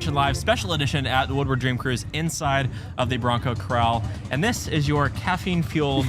Bronconation Live special edition at the Woodward Dream Cruise inside of the Bronco Corral. And this is your caffeine-fueled,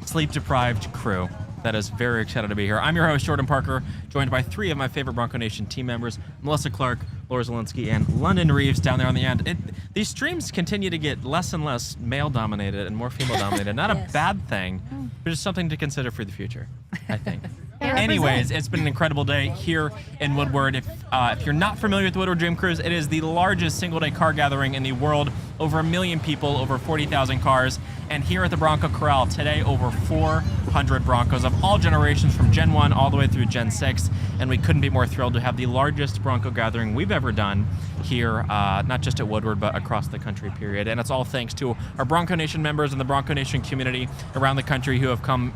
sleep-deprived crew that is very excited to be here. I'm your host, Jordan Parker, joined by three of my favorite Bronco Nation team members, Melissa Clark, Laura Zielinski, and London Reeves down there on the end. These streams continue to get less and less male-dominated and more female-dominated. Not a bad thing, but just something to consider for the future, I think. Anyways, it's been an incredible day here in Woodward. If you're not familiar with the Woodward Dream Cruise, it is the largest single-day car gathering in the world. Over 1 million people, over 40,000 cars. And here at the Bronco Corral today, over 400 Broncos of all generations from Gen 1 all the way through Gen 6. And we couldn't be more thrilled to have the largest Bronco gathering we've ever done here, not just at Woodward, but across the country, period. And it's all thanks to our Bronco Nation members and the Bronco Nation community around the country who have come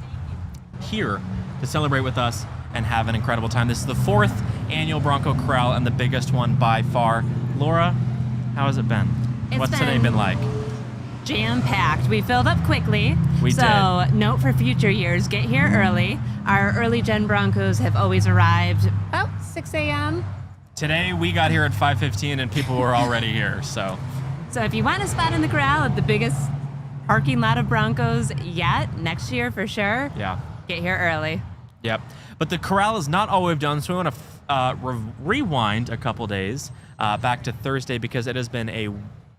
here to celebrate with us and have an incredible time. This is the 4th annual Bronco Corral and the biggest one by far. Laura, how has it been? What's today been like? Jam-packed. We filled up quickly. We did. So note for future years, get here early. Our early gen Broncos have always arrived about 6 a.m. Today we got here at 5:15 and people were already here, so if you want a spot in the corral at the biggest parking lot of Broncos yet, next year for sure, get here early. Yep. But the corral is not all we've done, so we want to rewind a couple days back to Thursday because it has been a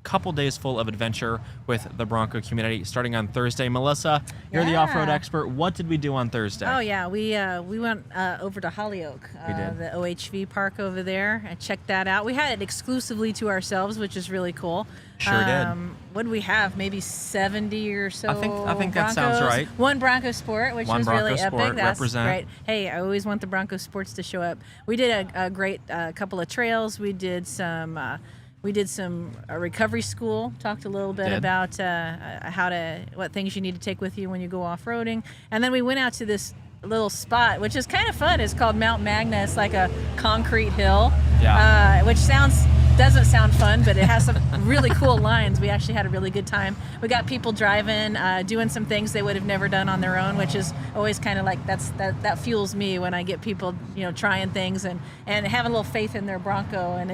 couple days full of adventure with the Bronco community. Starting on Thursday, Melissa, you're the off-road expert. What did we do on Thursday? Oh yeah, we went over to Hollyoak, the OHV park over there, and checked that out. We had it exclusively to ourselves, which is really cool. Sure did. What did we have? Maybe 70 or so. I think Broncos. that sounds right. One Bronco Sport, which was Bronco really Sport, epic. That's represent. great. Hey, I always want the Bronco Sports to show up. We did a great couple of trails. We did some. Recovery school. Talked a little bit about what things you need to take with you when you go off-roading, and then we went out to this little spot, which is kind of fun. It's called Mount Magna. It's like a concrete hill, which doesn't sound fun, but it has some really cool lines. We actually had a really good time. We got people driving, doing some things they would have never done on their own, which is always kind of like that fuels me when I get people, trying things and having a little faith in their Bronco, and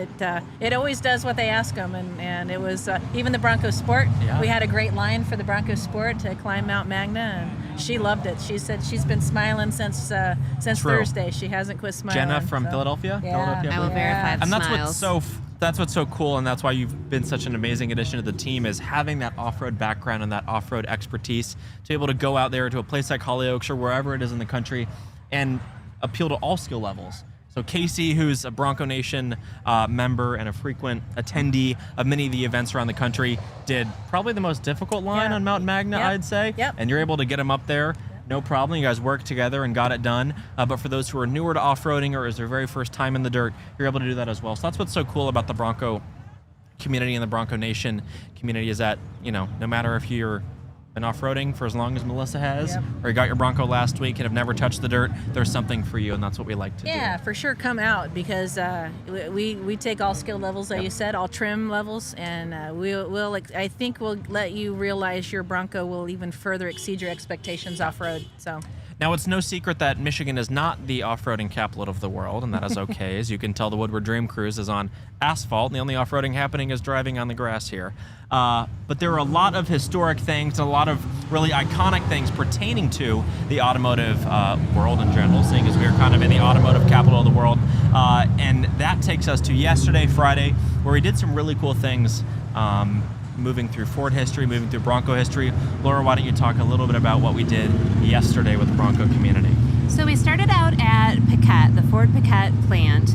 it always does what they ask them. And it was even the Bronco Sport. We had a great line for the Bronco Sport to climb Mount Magna, and she loved it. She said she's been smiling since Thursday. She hasn't quit smiling. Jenna from Philadelphia. I will verify the and smiles. That's what's so cool, and that's why you've been such an amazing addition to the team, is having that off-road background and that off-road expertise to be able to go out there to a place like Hollyoaks or wherever it is in the country and appeal to all skill levels. So Casey, who's a Bronco Nation member and a frequent attendee of many of the events around the country, did probably the most difficult line on Mount Magna, I'd say. And you're able to get him up there. No problem. You guys worked together and got it done. But for those who are newer to off-roading or is their very first time in the dirt, you're able to do that as well. So that's what's so cool about the Bronco community and the Bronco Nation community, is that, no matter if you're been off-roading for as long as Melissa has, or you got your Bronco last week and have never touched the dirt, there's something for you, and that's what we like to do. Yeah, for sure, come out, because we take all skill levels, like you said, all trim levels, and I think we'll let you realize your Bronco will even further exceed your expectations off-road. So. Now, it's no secret that Michigan is not the off-roading capital of the world, and that is okay. As you can tell, the Woodward Dream Cruise is on asphalt, and the only off-roading happening is driving on the grass here. But there are a lot of historic things, and a lot of really iconic things pertaining to the automotive world in general, seeing as we are kind of in the automotive capital of the world. And that takes us to yesterday, Friday, where we did some really cool things, moving through Ford history, moving through Bronco history. Laura, why don't you talk a little bit about what we did yesterday with the Bronco community? So we started out at Paquette, the Ford Paquette plant,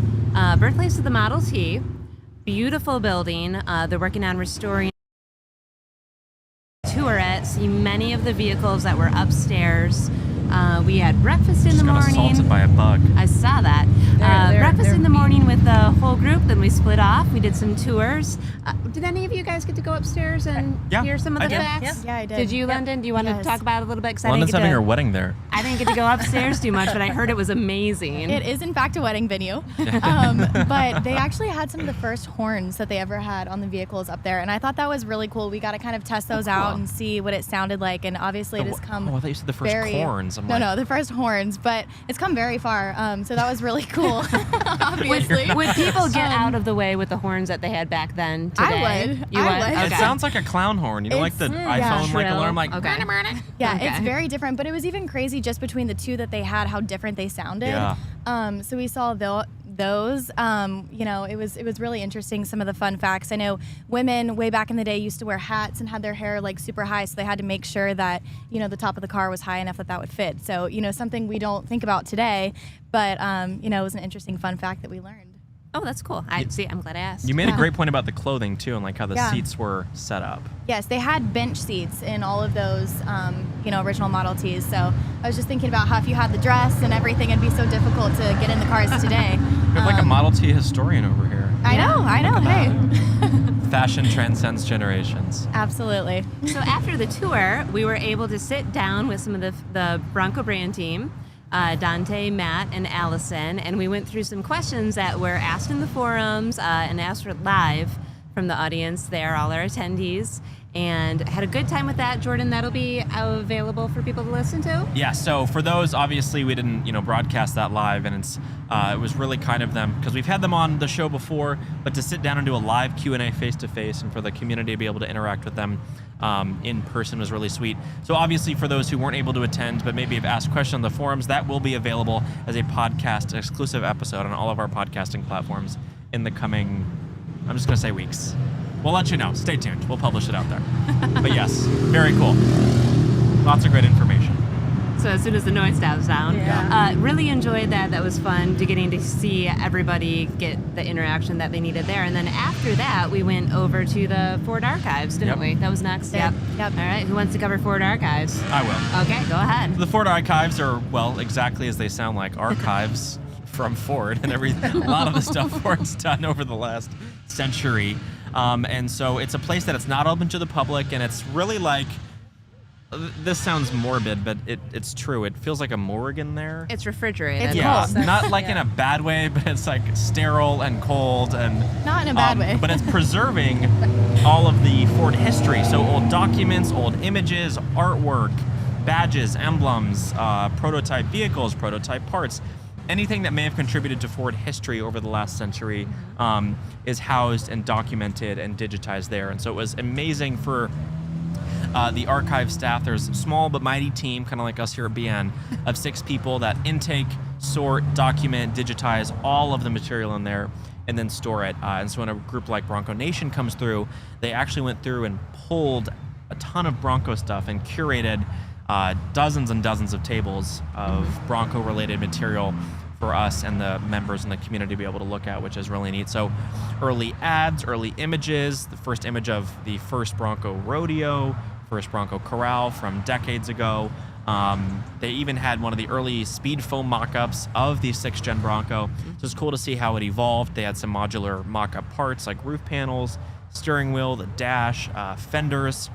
birthplace of the Model T. Beautiful building. They're working on restoring. Tour it, see many of the vehicles that were upstairs. We had breakfast in the morning. Got assaulted by a bug. I saw that. Breakfast in the morning with the whole group. Then we split off. We did some tours. Did any of you guys get to go upstairs and hear some of the facts? Yeah, I did. Did you, London? Do you want to talk about it a little bit? London's having her wedding there. I didn't get to go upstairs too much, but I heard it was amazing. It is, in fact, a wedding venue. But they actually had some of the first horns that they ever had on the vehicles up there, and I thought that was really cool. We got to kind of test those out and see what it sounded like, and obviously it has come. Oh, I thought you said the first corns. I'm No, the first horns, but it's come very far. So that was really cool. Obviously, would people get out of the way with the horns that they had back then? Today? I would. You would? It Okay. sounds like a clown horn. You know, like the iPhone like alarm, like. Okay. Yeah, Okay. it's very different, but it was even crazy just between the two that they had, how different they sounded. Yeah. So we saw those. You know, it was really interesting. Some of the fun facts. I know women way back in the day used to wear hats and had their hair like super high, so they had to make sure that, you know, the top of the car was high enough that would fit. So, you know, something we don't think about today, but you know, it was an interesting fun fact that we learned. Oh, that's cool. I'm glad I asked. You made a great point about the clothing too, and like how the Yeah. seats were set up. Yes, they had bench seats in all of those, you know, original Model Ts. So I was just thinking about how if you had the dress and everything, it'd be so difficult to get in the cars today. We have like a Model T historian over here. I know. Hey. Fashion transcends generations. Absolutely. So after the tour, we were able to sit down with some of the Bronco brand team, Dante, Matt, and Allison, and we went through some questions that were asked in the forums and asked live from the audience there, all our attendees, and had a good time with that. Jordan, that'll be available for people to listen to? Yeah, so for those, obviously we didn't, broadcast that live, and it was really kind of them, because we've had them on the show before, but to sit down and do a live Q&A face-to-face and for the community to be able to interact with them in person was really sweet. So obviously for those who weren't able to attend, but maybe have asked questions on the forums, that will be available as a podcast exclusive episode on all of our podcasting platforms in the coming, I'm just going to say weeks. We'll let you know. Stay tuned. We'll publish it out there. But yes, very cool. Lots of great information. So as soon as the noise dies down. Yeah. Really enjoyed that. That was fun getting to see everybody get the interaction that they needed there. And then after that, we went over to the Ford Archives, didn't we? That was next. Yep. All right. Who wants to cover Ford Archives? I will. Okay, go ahead. The Ford Archives are, well, exactly as they sound like, archives from Ford and everything. A lot of the stuff Ford's done over the last century. And so it's a place that it's not open to the public, and it's really like, this sounds morbid, but it's true. It feels like a morgue in there. It's refrigerated. It's Yeah, cold. not like in a bad way, but it's like sterile and cold and Not in a bad way. But it's preserving all of the Ford history. So old documents, old images, artwork, badges, emblems, prototype vehicles, prototype parts. Anything that may have contributed to Ford history over the last century is housed and documented and digitized there. And so it was amazing for the archive staff. There's a small but mighty team, kind of like us here at BN, of 6 people that intake, sort, document, digitize all of the material in there, and then store it. And so when a group like Bronco Nation comes through, they actually went through and pulled a ton of Bronco stuff and curated dozens and dozens of tables of Bronco-related material for us and the members in the community to be able to look at, which is really neat. So early ads, early images, the first image of the first Bronco rodeo, first Bronco Corral from decades ago. They even had one of the early speed foam mock-ups of the 6th gen Bronco. So it's cool to see how it evolved. They had some modular mock-up parts like roof panels, steering wheel, the dash, fenders.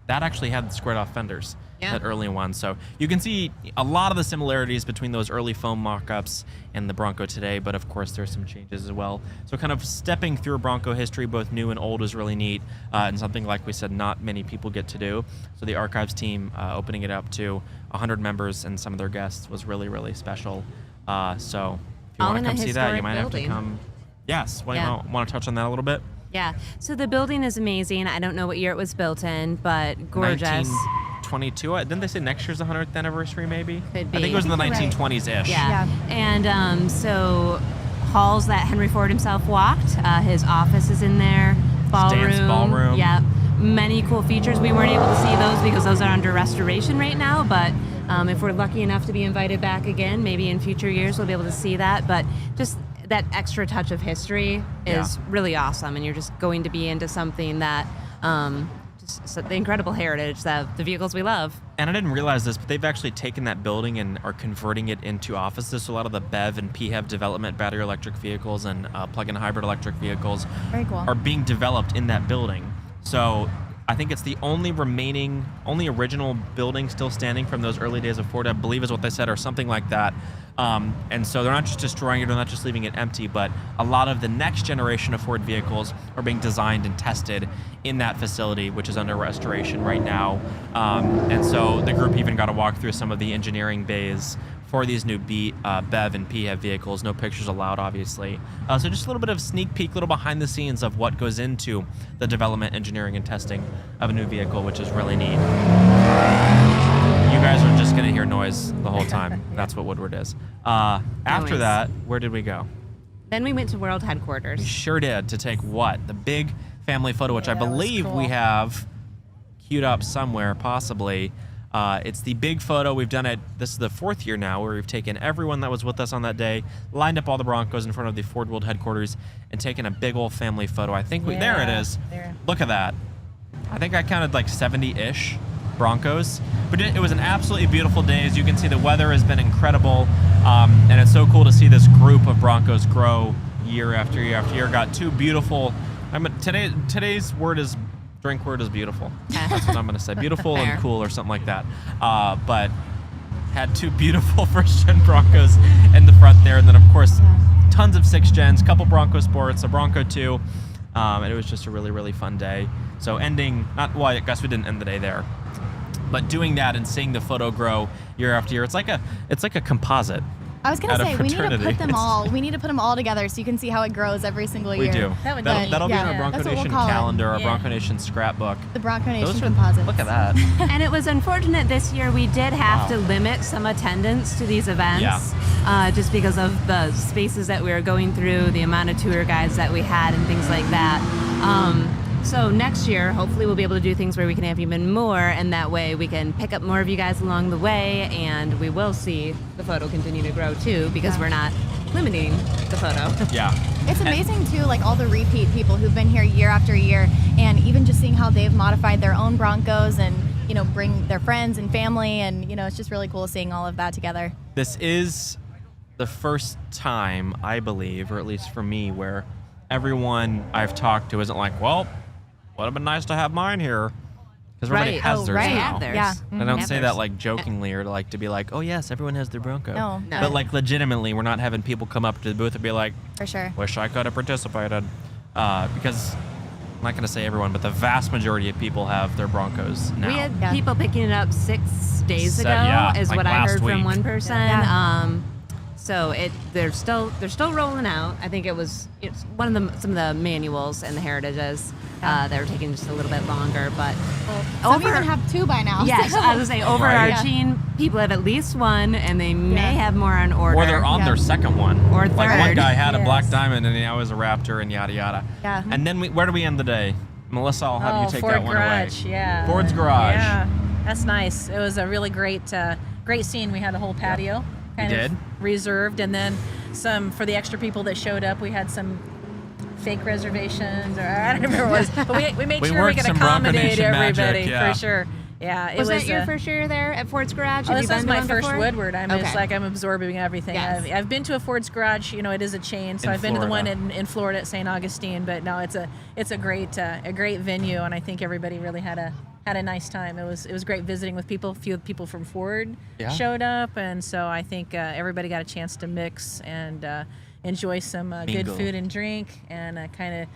That actually had squared off fenders. That early one. So you can see a lot of the similarities between those early foam mock-ups and the Bronco today, but of course there's some changes as well. So kind of stepping through Bronco history, both new and old, is really neat, and something, like we said, not many people get to do. So the archives team opening it up to 100 members and some of their guests was really, really special. So if you want to come see that, you might have to come. Yes. Want to touch on that a little bit? Yeah. So the building is amazing. I don't know what year it was built in, but gorgeous. 1922. Didn't they say next year's the 100th anniversary, maybe? Could be. I think it was in the 1920s-ish. Yeah. And so halls that Henry Ford himself walked. His office is in there. Ballroom. Yeah. Many cool features. We weren't able to see those because those are under restoration right now, but if we're lucky enough to be invited back again, maybe in future years we'll be able to see that. But just that extra touch of history is really awesome, and you're just going to be into something that just the incredible heritage, the vehicles we love. And I didn't realize this, but they've actually taken that building and are converting it into offices. So a lot of the BEV and PHEV development, battery electric vehicles and plug-in hybrid electric vehicles, Very cool. are being developed in that building. So I think it's the only original building still standing from those early days of Ford, I believe is what they said, or something like that. And so they're not just destroying it, they're not just leaving it empty, but a lot of the next generation of Ford vehicles are being designed and tested in that facility, which is under restoration right now. And so the group even got to walk through some of the engineering bays for these new BEV and PHEV vehicles. No pictures allowed, obviously. So just a little bit of sneak peek, little behind the scenes of what goes into the development, engineering, and testing of a new vehicle, which is really neat. You guys are just going to hear noise the whole time. That's what Woodward is. After Noise. that, where did we go? Then we went to World Headquarters. We sure did, to take what? The big family photo, which I that was believe cool. we have queued up somewhere, possibly. It's the big photo. We've done it. This is the 4th year now where we've taken everyone that was with us on that day, lined up all the Broncos in front of the Ford World Headquarters, and taken a big old family photo. I think there it is. There. Look at that. I think I counted like 70-ish Broncos. But it was an absolutely beautiful day. As you can see, the weather has been incredible. And it's so cool to see this group of Broncos grow year after year after year. Got two beautiful, today's drink word is beautiful. That's what I'm going to say. Beautiful and cool or something like that. But had two beautiful first-gen Broncos in the front there. And then, of course, tons of 6 gens, couple Bronco Sports, a Bronco 2. And it was just a really, really fun day. So I guess we didn't end the day there. But doing that and seeing the photo grow year after year, it's like a composite. I was gonna Out of say we need to fraternity. put them all. We need to put them all together so you can see how it grows every single year. We do. That would That'll be be- in our yeah. Bronco That's what we'll Nation call it. calendar, our Yeah. Bronco Nation scrapbook. The Bronco Those Nation are- composites. Look at that. And it was unfortunate this year we did have Wow. to limit some attendance to these events just because of the spaces that we were going through, the amount of tour guides that we had and things like that. So next year, hopefully we'll be able to do things where we can have even more, and that way we can pick up more of you guys along the way, and we will see the photo continue to grow too, because we're not limiting the photo. Yeah. It's amazing too, like all the repeat people who've been here year after year, and even just seeing how they've modified their own Broncos and bring their friends and family, and it's just really cool seeing all of that together. This is the first time, I believe, or at least for me, where everyone I've talked to isn't like, well, would have been nice to have mine here. Because everybody has theirs right. now. Have theirs. Yeah. I don't Have say theirs. that like jokingly or like to be like, oh yes, everyone has their Bronco. No. But like legitimately, we're not having people come up to the booth and be like, For sure. wish I could have participated. Because I'm not going to say everyone, but the vast majority of people have their Broncos now. We had Yeah. people picking it up 6 days ago, is like what I last heard from week. one person. Yeah. So they're still rolling out. I think it's some of the manuals and the heritages that were taking just a little bit longer, but Some even have 2 by now. yes, so- I was gonna say overarching. People have at least one, and they may have more on order. Or they're on Yeah. their second one. Or Like one third. guy had a Black Yes. Diamond and now is a Raptor and yada yada. Yeah. And then where do we end the day? Melissa, I'll have you take Ford that one Garage, away. yeah. Ford's Garage. Yeah, that's nice. It was a really great scene. We had a whole patio kind We of did. reserved, and then some for the extra people that showed up. We had some fake reservations, or I don't remember what it was, but we made We sure we worked could some Bronco accommodate Nation magic, everybody yeah. for sure. Yeah, it Was was that your first year there at Ford's Garage? Oh, Have this you was been my to one first before? Woodward. I'm just Okay. like I'm absorbing everything. Yes. I've been to a Ford's Garage. It is a chain. So In I've been to the one Florida. in Florida at St. Augustine. But no, it's a great venue, and I think everybody really had a nice time. It was great visiting with people. A few people from Ford showed up, and so I think everybody got a chance to mix and enjoy some good Mingle. food and drink, and kind of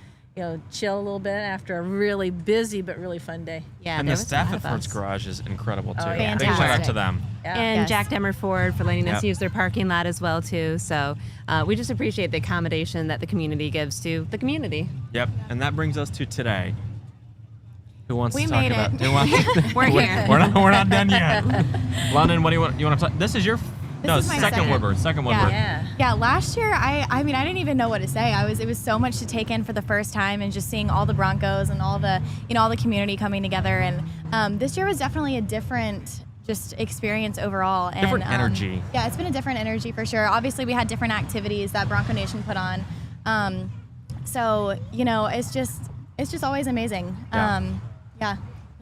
chill a little bit after a really busy but really fun day. Yeah, And there the was a staff lot at of Ford's us. Garage is incredible too. Oh, yeah. Big shout out Fantastic. to them. Yeah. And Yes. Jack Demmer Ford for letting us Yep. use their parking lot as well too. So we just appreciate the accommodation that the community gives to the community. Yep. And that brings us to today. Who wants We to talk made about? it. Who wants? We're here. We're not done yet. London, what do you want to talk? This is your. No, is my second second. Woodward. Second Woodward. Yeah. Yeah, last year I mean I didn't even know what to say. It was so much to take in for the first time, and just seeing all the Broncos and all the all the community coming together. And this year was definitely a different just experience overall. And, Different energy. Yeah, it's been a different energy for sure. Obviously, we had different activities that Bronco Nation put on. So it's just always amazing. Yeah. Yeah,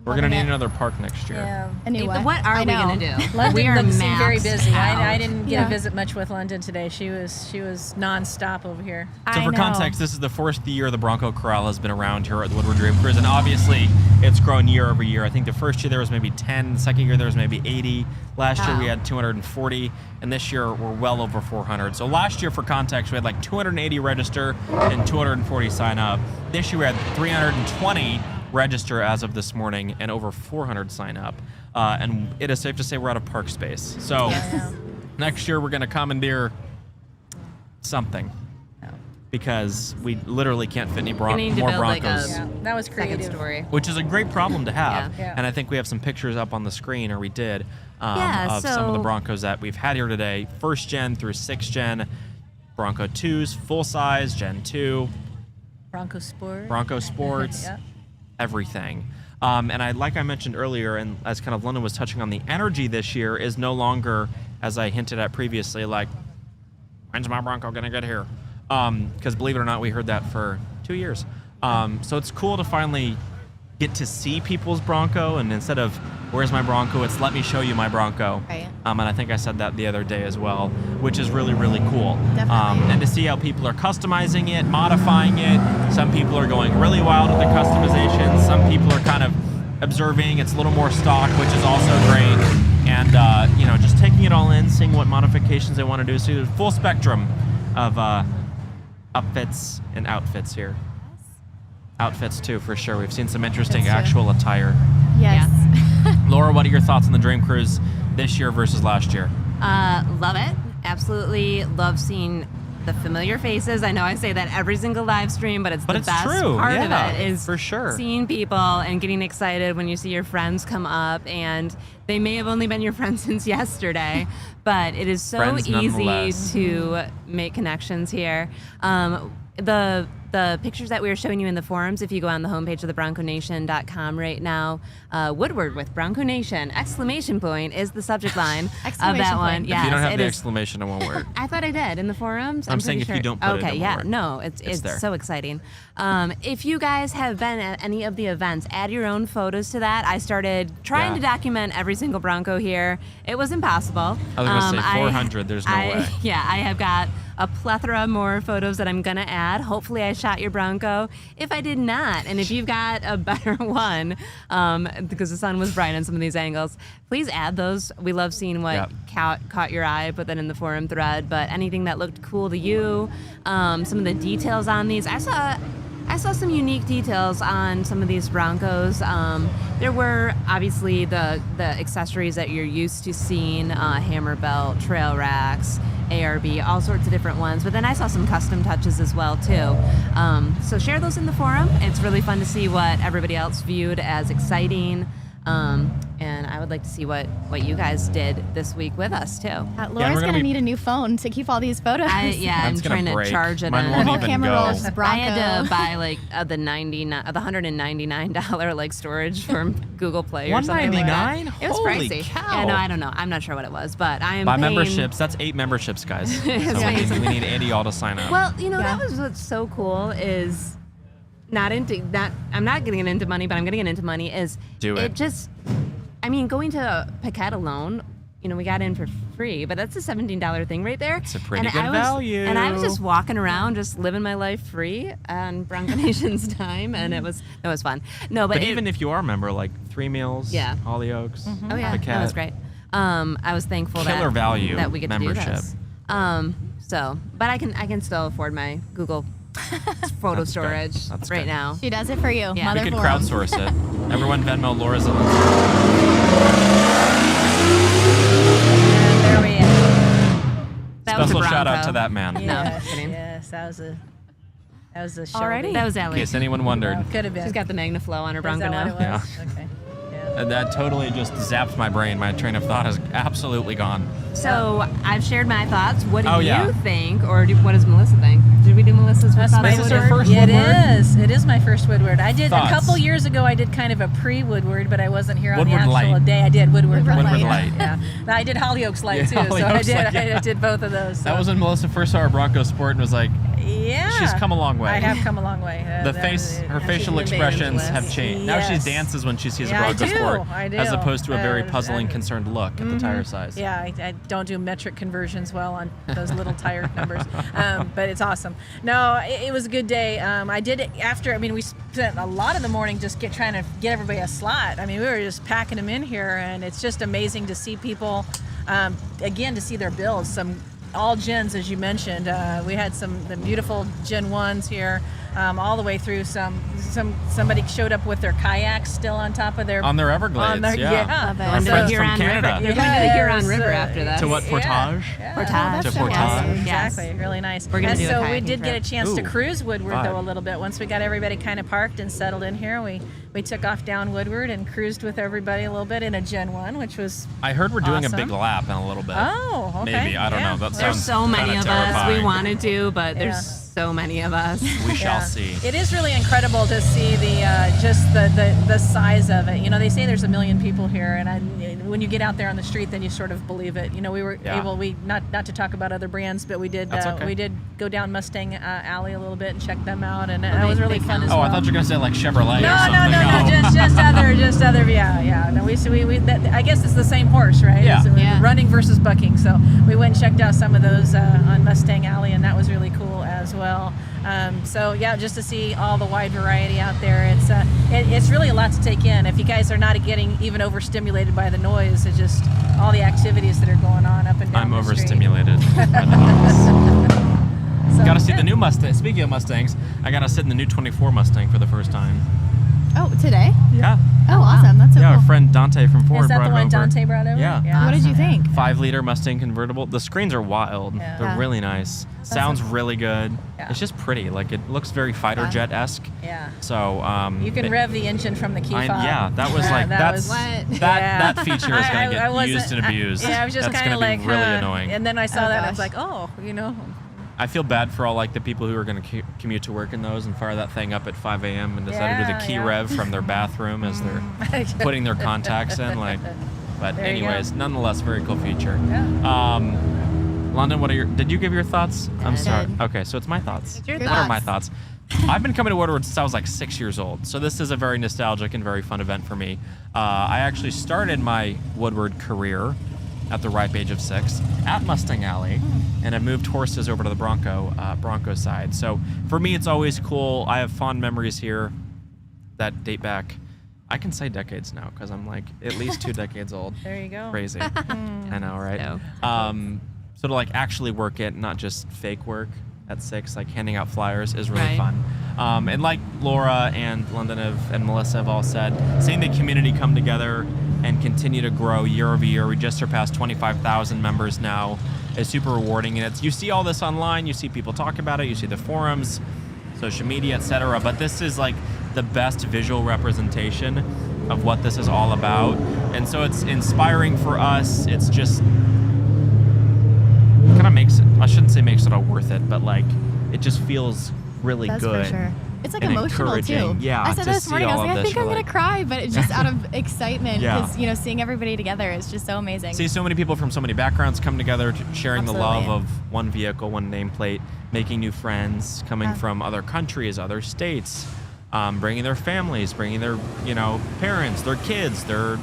We're going to need another park next year. Yeah. A new one. What are I we know. going to do? London we are seemed very maxed busy. out. I didn't get Yeah. a visit much with London today. She was nonstop over here. So I for know. context, this is the first year the Bronco Corral has been around here at the Woodward Dream Cruise, and obviously it's grown year over year. I think the first year there was maybe 10, the second year there was maybe 80. Last year we Wow. had 240, and this year we're well over 400. So last year, for context, we had like 280 register and 240 sign up. This year we had 320 register as of this morning and over 400 sign up. And it is safe to say we're out of park space. So next year we're going to commandeer something. Because we literally can't fit any We need to more build, like, Broncos, Yeah, that was Second creative. story. which is a great problem to have. Yeah. Yeah. And I think we have some pictures up on the screen, or we did, Yeah, of some of the so- Broncos that we've had here today. 1st gen through 6th gen, Bronco 2s, full size, Gen 2, Bronco Sport. Bronco Sports, Yeah. everything. And like I mentioned earlier, and as kind of London was touching on, the energy this year is no longer, as I hinted at previously, like, when's my Bronco gonna get here? Because believe it or not, we heard that for 2 years. So it's cool to finally get to see people's Bronco, and instead of where's my Bronco, it's let me show you my Bronco. Right. And I think I said that the other day as well, which is really, really cool. Definitely. And to see how people are customizing it, modifying it. Some people are going really wild with the customization. Some people are kind of observing. It's a little more stock, which is also great. And just taking it all in, seeing what modifications they want to do. So there's a full spectrum of upfits and outfits here. Outfits too, for sure. We've seen some interesting Outfits, actual attire. Yes. Laura, what are your thoughts on the Dream Cruise this year versus last year? Love it. Absolutely love seeing the familiar faces. I know I say that every single live stream, but it's the it's best true. part Yeah, of it is for sure. seeing people and getting excited when you see your friends come up, and they may have only been your friends since yesterday, but it is so Friends easy nonetheless. to make connections here. The pictures that we were showing you in the forums, if you go on the homepage of the bronconation.com right now, Woodward with Bronco Nation, ! Is the subject line of Exclamation that one. point. Yes, If you don't have it the is. exclamation, it won't work. I thought I did in the forums. I'm saying pretty if you don't put it, it okay, won't yeah, work. no, It's it's there. so exciting. If you guys have been at any of the events, add your own photos to that. I started trying to document every single Bronco here. It was impossible. I was going to say 400. There's no way. Yeah, I have got a plethora more photos that I'm gonna add. Hopefully I shot your Bronco. If I did not, and if you've got a better one, because the sun was bright on some of these angles, please add those. We love seeing what caught your eye. Put that in the forum thread, but anything that looked cool to you, some of the details on these. I saw some unique details on some of these Broncos. There were obviously the accessories that you're used to seeing, hammer belt, trail racks, ARB, all sorts of different ones. But then I saw some custom touches as well too. So share those in the forum. It's really fun to see what everybody else viewed as exciting. And I would like to see what you guys did this week with us too. we're Laura's gonna gonna be- need a new phone to keep all these photos. I'm That's gonna trying to break. charge it. Mine in. won't Whole even camera go. rolls is Bronco. I had to buy like the $199 like storage from Google Play or something like that. $199? It was Holy pricey. cow. Yeah, no, I don't know. I'm not sure what it was, but I am By paying. memberships, that's 8 memberships, guys. So It's we need Andy all to sign up. Well, Yeah. that was what's so cool is I'm not getting it into money, but I'm getting it into money is Do it. Going to Paquette alone, we got in for free, but that's a $17 thing right there. It's a pretty And good I was, value. And I was just walking around, just living my life free on Bronco Nation's time, and it was fun. No, but even if you are a member, like 3 meals, Yeah. Hollyoaks, oh yeah, Paquette, that was great. I was thankful Killer value that we get membership. to do this. But I can still afford my Google photo That's good. storage That's right good. now. She does it for you. Yeah. Mother We could forum. crowdsource it. Everyone Venmo Laura's a And there we are. That was a special shout out Bronco. to that man. No, Yes, kidding. yes, that was a Shelby. Alrighty. That was In Ellie. case anyone wondered. Could have been. She's got the MagnaFlow on her Is Bronco that now. what it was? Okay. Yeah. And that totally just zapped my brain. My train of thought is absolutely gone. So I've shared my thoughts. What do Oh, you yeah. think, or what does Melissa think? Did we do Melissa's That's thoughts? my This is her Woodward. first It Woodward? is. It is my first Woodward. I did Thoughts? a couple years ago. I did kind of a pre-Woodward, but I wasn't here on Woodward the actual Light. day. I did Woodward Woodward Light. Light. Yeah. I did Hollyoaks Light Yeah, too. So I Hollyoaks did. Light, yeah. I did both of those. So. That was when Melissa first saw our Bronco Sport and was like, Yeah. She's come a long way. I have come a long way. Her facial expressions have changed. Now she Yes. dances when she sees Yeah, a I Bronco do. Sport, I do. as opposed to a very puzzling, concerned look at the tire size. Yeah, I don't do metric conversions well on those little tire numbers, but it's awesome. No, it was a good day. I did it after. I mean, we spent a lot of the morning just trying to get everybody a slot. I mean, we were just packing them in here, and it's just amazing to see people. Again, to see their builds. Some all gens, as you mentioned. We had the beautiful Gen 1s here, all the way through. Somebody showed up with their kayaks still on top of their Everglades. Love it. Our friends from Canada. You're going to the Huron River after this. To what, Portage? Portage. To so Portage. awesome. Yes. Exactly, really nice. We're gonna and do a so we kayaking did get a trip. chance to Ooh, cruise Woodward vibe. though a little bit. Once we got everybody kind of parked and settled in here, we took off down Woodward and cruised with everybody a little bit in a Gen 1, which was I heard we're doing a awesome. big lap in a little bit. Oh, okay. Maybe, I don't know. That There's sounds so many kinda of us. terrifying. We wanted to, but there's Yeah. so many of us. We shall Yeah. see. It is really incredible to see just the size of it. You know, they say there's 1 million people here, and when you get out there on the street, then you sort of believe it. You know, we were Yeah. able, not to talk about other brands, but we did That's okay. we did go down Mustang Alley a little bit and check them out, and that was really fun as Oh, well. I thought you were gonna say like Chevrolet or No, something. just other, yeah. No, I guess it's the same horse, right? Yeah. It's Yeah. running versus bucking. So we went and checked out some of those on Mustang Alley, and that was really cool as well. So yeah, just to see all the wide variety out there, it's really a lot to take in. If you guys are not getting even overstimulated by the noise, it's just all the activities that are going on up and down I'm the street. overstimulated by the noise. So, Gotta see yeah. the new Mustang. Speaking of Mustangs, I gotta sit in the new 24 Mustang for the first time. Oh, today? Yeah. Oh, awesome. That's so Yeah, cool. our friend Dante from Ford Is that brought the it one over. Dante brought over? Yeah. What did you think? 5-liter Mustang convertible. The screens are wild. Yeah. They're Yeah. really nice. Sounds really good. Yeah. It's just pretty. Like it looks very fighter Yeah. jet-esque. Yeah. So You can rev the engine from the key fob. yeah, that was like that that's was- What? that feature is gonna I get wasn't- used and abused. I was just That's kind of gonna be like, really huh. annoying. And then I saw Oh, that, I was gosh. like, oh, I feel bad for all like the people who are going to commute to work in those and fire that thing up at 5 a.m. and decide to do the key Yeah. rev from their bathroom as they're putting their contacts in. Like, but There you go. anyways, nonetheless, very cool feature. Yeah. London, did you give your thoughts? I'm I sorry. did. Okay, so it's my thoughts. It's your What are my thoughts. thoughts? I've been coming to Woodward since I was like 6 years old, so this is a very nostalgic and very fun event for me. I actually started my Woodward career at the ripe age of 6 at Mustang Alley, and I've moved horses over to the Bronco side. So for me, it's always cool. I have fond memories here that date back. I can say decades now because I'm like at least 2 decades old. There you go. Crazy. I know, right? So. So to like actually work it, not just fake work at 6, like handing out flyers is really Right. fun. And like Laura and London and Melissa have all said, seeing the community come together and continue to grow year over year. We just surpassed 25,000 members now. Is super rewarding, and you see all this online. You see people talk about it. You see the forums, social media, etc. But this is like the best visual representation of what this is all about, and so it's inspiring for us. It's just kind of makes it. I shouldn't say makes it all worth it, but like it just feels really That's good. for sure. It's like and emotional too. encouraging. Yeah, I said to this see morning. I all was like, of I this, think I'm you're gonna like- cry, but it's just out of excitement Yeah. because seeing everybody together is just so amazing. See so many people from so many backgrounds come together, sharing the love Absolutely. of one vehicle, one nameplate, making new friends, coming from other countries, other states, bringing their families, bringing their parents, their kids, their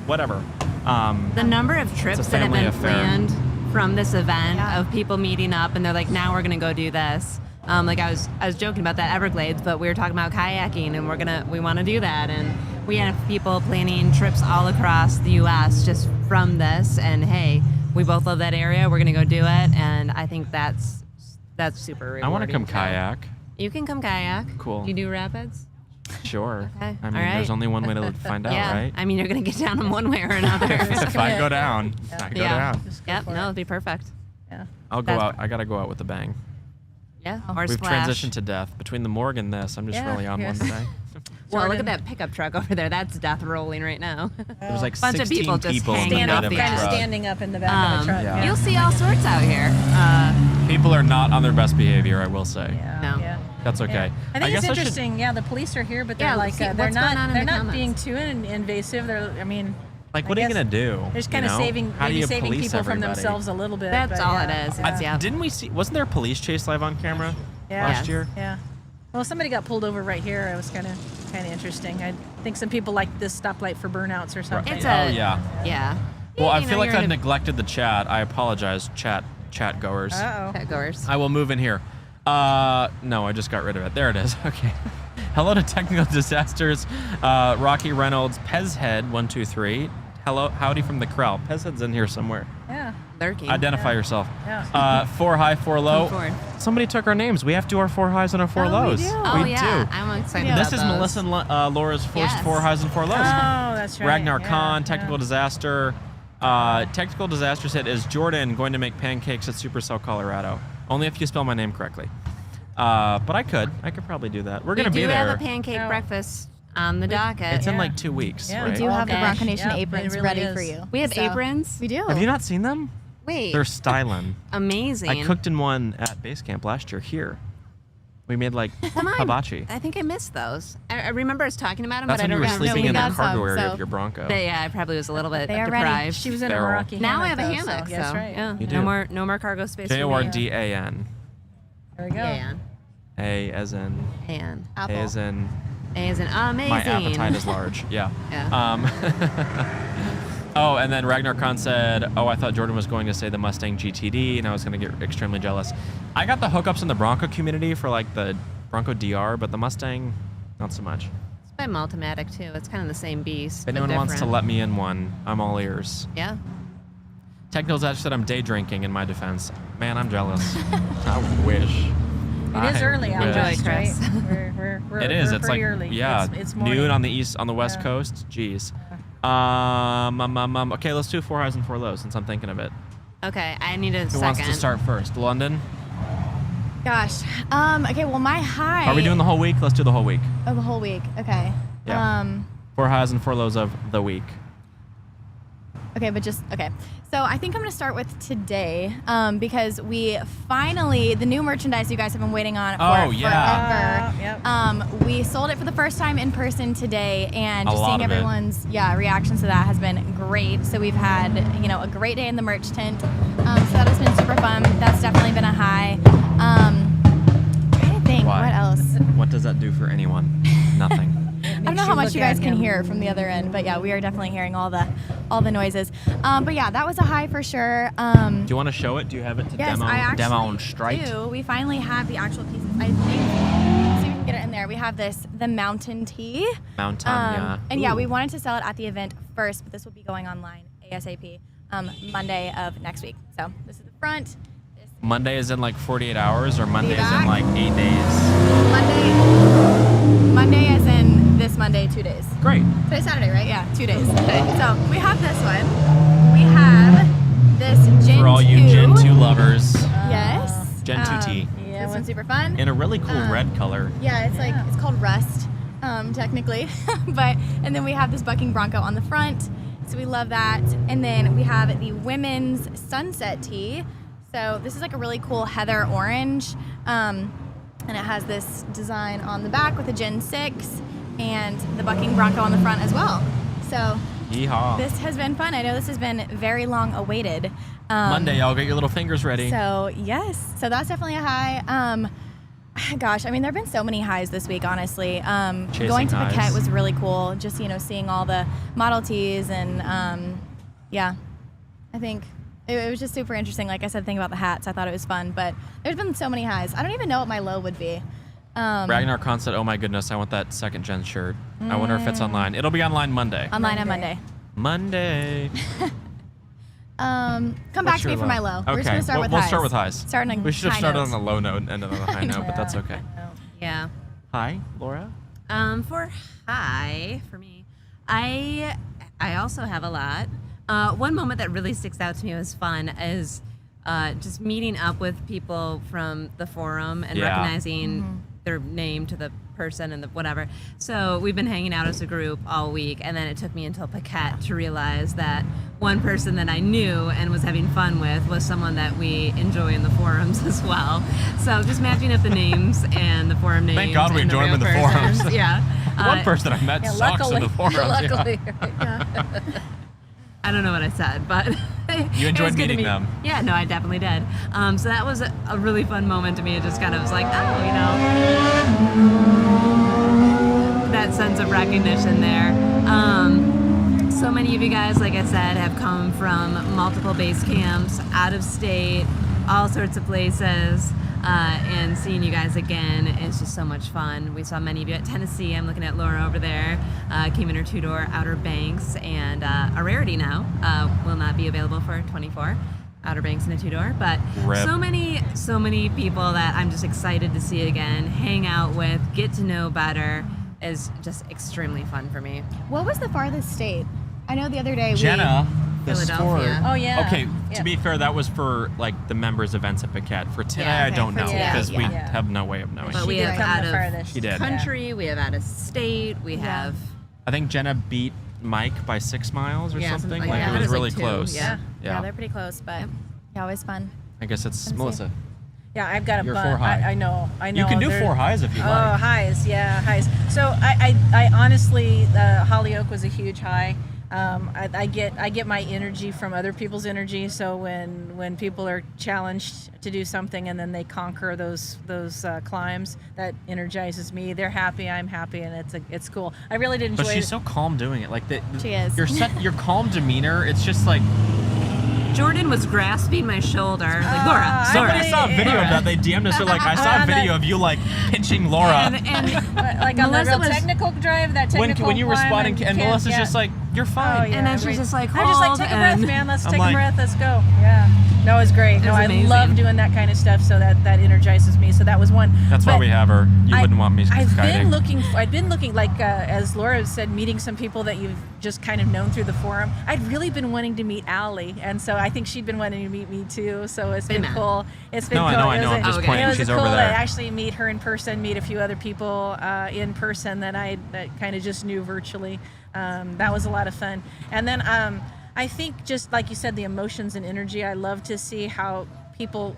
whatever. The number of trips that have family been affair. planned from this event Yeah. of people meeting up and they're like, now we're gonna go do this. Like I was joking about that Everglades, but we were talking about kayaking and we want to do that. And we have people planning trips all across the U.S. just from this. And hey, we both love that area. We're gonna go do it. And I think that's super rewarding. I want to come too. kayak. You can come kayak. Cool. Do you do rapids? Sure. Okay, I mean, all right. there's only one way to find out, Yeah. right? I mean, you're gonna get down in one way or another. If I go down, I go Yeah. down. Just go Yep. for No, it. it'd be perfect. Yeah. I'll go That's- out. I gotta go out with a bang. Yeah. Or We've splash. transitioned to death between the morgue and this. I'm just Yeah, really on yes. one today. Well, look at Jordan. that pickup truck over there. That's death rolling right now. There was like Bunch of 16 people just people in the hanging bed off of the the Kind of truck. standing up in the back of the truck. Yeah. You'll see all sorts out here. People are not on their best behavior, I will say. Yeah. No. Yeah. That's okay. Yeah. I think it's guess I should- interesting. Yeah, the police are here, but they're Yeah, like see, they're what's going on not in they're the not comments? being too invasive. Like, I what are you guess gonna do? They're just kind of you know? saving How do maybe you saving police people from everybody? themselves a little bit. That's but all yeah. it is. Yeah. Yeah. Didn't we see? Wasn't there a police chase live on camera? last year. Yeah. Well, somebody got pulled over right here. It was kind of interesting. I think some people like this stoplight for burnouts or something. It's yeah. Well, I you feel know, like you're I've in a- neglected the chat. I apologize, chat goers. Uh-oh. Pet goers. I will move in here. No, I just got rid of it. There it is. Okay. Hello to Technical Disasters, Rocky Reynolds, Pezhead 123. Hello, howdy from the Corral. Pezhead's in here somewhere. Yeah. Lurking. Identify yourself. Yeah. 4 high, 4 low. Come forward. Somebody took our names. We have to do our 4 highs and our 4 Oh, we lows. do. Oh, We yeah. do. I'm excited Yeah. about This is those. Melissa and Laura's first Yes. 4 highs and 4 lows. Oh, that's right. Ragnar Yeah, Khan, yeah. Technical Disaster. Technical Disaster said, is Jordan going to make pancakes at Supercell, Colorado? Only if you spell my name correctly. But I could probably do that. We're We going to be do there. have a pancake Oh. breakfast on the docket. It's in Yeah. like 2 weeks, Yeah. right? We do have the Okay. Bronco Nation Yep, it aprons really ready is. for you. We have So- aprons? We do. Have you not seen them? Wait. They're styling. Amazing. I cooked in one at base camp last year here. We made like hibachi. I think I missed those. I remember us talking about them, That's but when I you don't were remember sleeping we in the got cargo some, area so- of your Bronco. Yeah, I probably was a little bit They are ready. deprived. She was in Feral. a Rocky Now I have a hammock, though, hammock, so that's so right. yeah, You do. no more cargo space for me. Jordan. There we go. Yeah, A as in and Apple. A as in A is an amazing. my appetite is large. Yeah. Yeah. Oh, and then Ragnar Khan said, "Oh, I thought Jordan was going to say the Mustang GTD, and I was going to get extremely jealous." I got the hookups in the Bronco community for like the Bronco DR, but the Mustang, not so much. It's by Multimatic too. It's kind of the same beast. If anyone wants to let me in one, I'm all ears. Yeah. Techno's actually said I'm day drinking in my defense. Man, I'm jealous. I wish. It is early out wish. Enjoy, west, Chris. right? We're It is. We're It's like pretty early. yeah, It's morning. noon on the west Yeah. coast. Jeez. Okay, let's do 4 highs and 4 lows since I'm thinking of it. Okay, I need a Who second. wants to start first? London? Gosh. Okay. Well, my high. Are we doing the whole week? Let's do the whole week. Oh, the whole week. Okay. Yeah. 4 highs and 4 lows of the week. Okay, but just okay. So I think I'm gonna start with today because we finally the new merchandise you guys have been waiting on for Oh, yeah. forever. We sold it for the first time in person today, and A just lot seeing of it. everyone's reactions to that has been great. So we've had a great day in the merch tent. So that has been super fun. That's definitely been a high. Trying to think Why? what else. What does that do for anyone? Nothing. I don't know how much you guys can hear from the other end, but yeah, we are definitely hearing all the noises. But yeah, that was a high for sure. Do you want to show it? Do you have it to Yes, I actually demonstrate? do. We finally have the actual pieces. I think. See if we can get it in there. We have the mountain tee. Mountain, yeah. And yeah, we Ooh. wanted to sell it at the event first, but this will be going online ASAP Monday of next week. So this is the front. This Monday is in like 48 hours, or Monday is in back. like 8 days. Monday is in this Monday, 2 days. Great. Today's Saturday, right? Yeah, 2 days. Okay. So we have this one. We have this Gen 2. For all you Gen 2 lovers, Yes. Gen 2T. Yeah, This one's super fun. In a really cool red color. Yeah, it's called Rust, technically. And then we have this bucking Bronco on the front. So we love that. And then we have the women's sunset tee. So this is like a really cool heather orange. And it has this design on the back with a Gen 6 and the bucking Bronco on the front as well. So Yeehaw. this has been fun. I know this has been very long awaited. Monday, y'all get your little fingers ready. So yes, so that's definitely a high. Gosh, I mean, there have been so many highs this week, honestly. Going to highs. Paquette was really cool. Just seeing all the Model Ts and yeah, I think it was just super interesting. Like I said, thinking about the hats, I thought it was fun. But there's been so many highs. I don't even know what my low would be. Ragnar Khan said, "Oh my goodness, I want that second gen shirt. I wonder if it's online. It'll be online Monday. Online on Monday. Monday. Come back What's to me your for my low. Okay. We're just gonna start with we'll highs. start with highs. Starting on We should have high started notes. on a low note and ended on a high note, but that's okay. Yeah. Hi, Laura. For high for me, I also have a lot. One moment that really sticks out to me was fun is just meeting up with people from the forum and Yeah. recognizing their name to the person and the whatever. So we've been hanging out as a group all week, and then it took me until Paquette to realize that one person that I knew and was having fun with was someone that we enjoy in the forums as well. So just matching up the names and the forum names. Thank God we and enjoy them in the real persons. forums. Yeah. One person I met sucks in the forums. Luckily. I don't know what I said, but You enjoyed It was good to meeting meet- them. Yeah, no, I definitely did. So that was a really fun moment to me. It just kind of was like, that sense of recognition there. So many of you guys, like I said, have come from multiple base camps, out of state, all sorts of places. And seeing you guys again is just so much fun. We saw many of you at Tennessee. I'm looking at Laura over there. Came in her 2-door Outer Banks, and a rarity now. Will not be available for 24 Outer Banks in a 2-door. But Rip. so many people that I'm just excited to see again, hang out with, get to know better, is just extremely fun for me. What was the farthest state? I know the other day Jenna, the Philadelphia. sport. Oh, yeah. Okay, Yeah. to be fair, that was for like the members events at Paquette. For today, Yeah, I okay, don't for know today, because we yeah. have no way of knowing. But She we did have come out the of farthest. She did. country, we have out of state, we have I think Jenna beat Mike by 6 miles or Yeah, something. something Like like it that. was It was really like 2, close. yeah. Yeah, they're pretty close, but yeah, always fun. I guess it's Let's see. Melissa. Yeah, I've got a You're bunch. 4 high. I know. You can do There- 4 highs if you Oh, like. highs, yeah, highs. So I honestly, Hollyoak was a huge high. I get my energy from other people's energy. So when people are challenged to do something and then they conquer those climbs, that energizes me. They're happy, I'm happy, and it's cool. I really did enjoy But she's it. so calm doing it. Like She is. your calm demeanor. It's just like Jordan was grasping my shoulder. Like, Laura, somebody really- saw a video of yeah. that. They DM'd us. They're like, I saw a On that- video of you like pinching Laura. and Like on the Melissa real was- technical drive, that technical when you were climb, spotting, and can't- Melissa's yeah. just like, you're fine. Oh, yeah. And then she's just like, I'm just like, hold, take a breath, and- man. Let's I'm take like- a breath. Let's go. Yeah. No, it was great. It No, was I amazing. love doing that kind of stuff. So that energizes me. So that was one. That's why But we have her. You wouldn't want me I've kiting. been looking like as Laura said, meeting some people that you've just kind of known through the forum. I'd really been wanting to meet Allie, and so I think she'd been wanting to meet me too. So it's been Been cool. It's been No, I cool. know, I It was know. I'm just it pointing. was She's cool over to there. actually meet her in person, meet a few other people in person that kind of just knew virtually. That was a lot of fun. And then I think just like you said, the emotions and energy. I love to see how people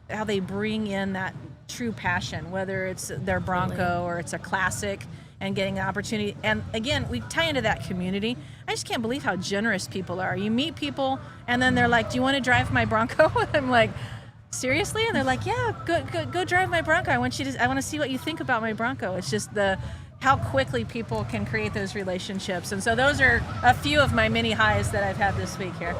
how they bring in that true passion, whether it's their Bronco or it's a classic, and getting the opportunity. And again, we tie into that community. I just can't believe how generous people are. You meet people and then they're like, do you want to drive my Bronco? I'm like, seriously? And they're like, yeah, go drive my Bronco. I want to see what you think about my Bronco. It's just how quickly people can create those relationships. And so those are a few of my many highs that I've had this week here.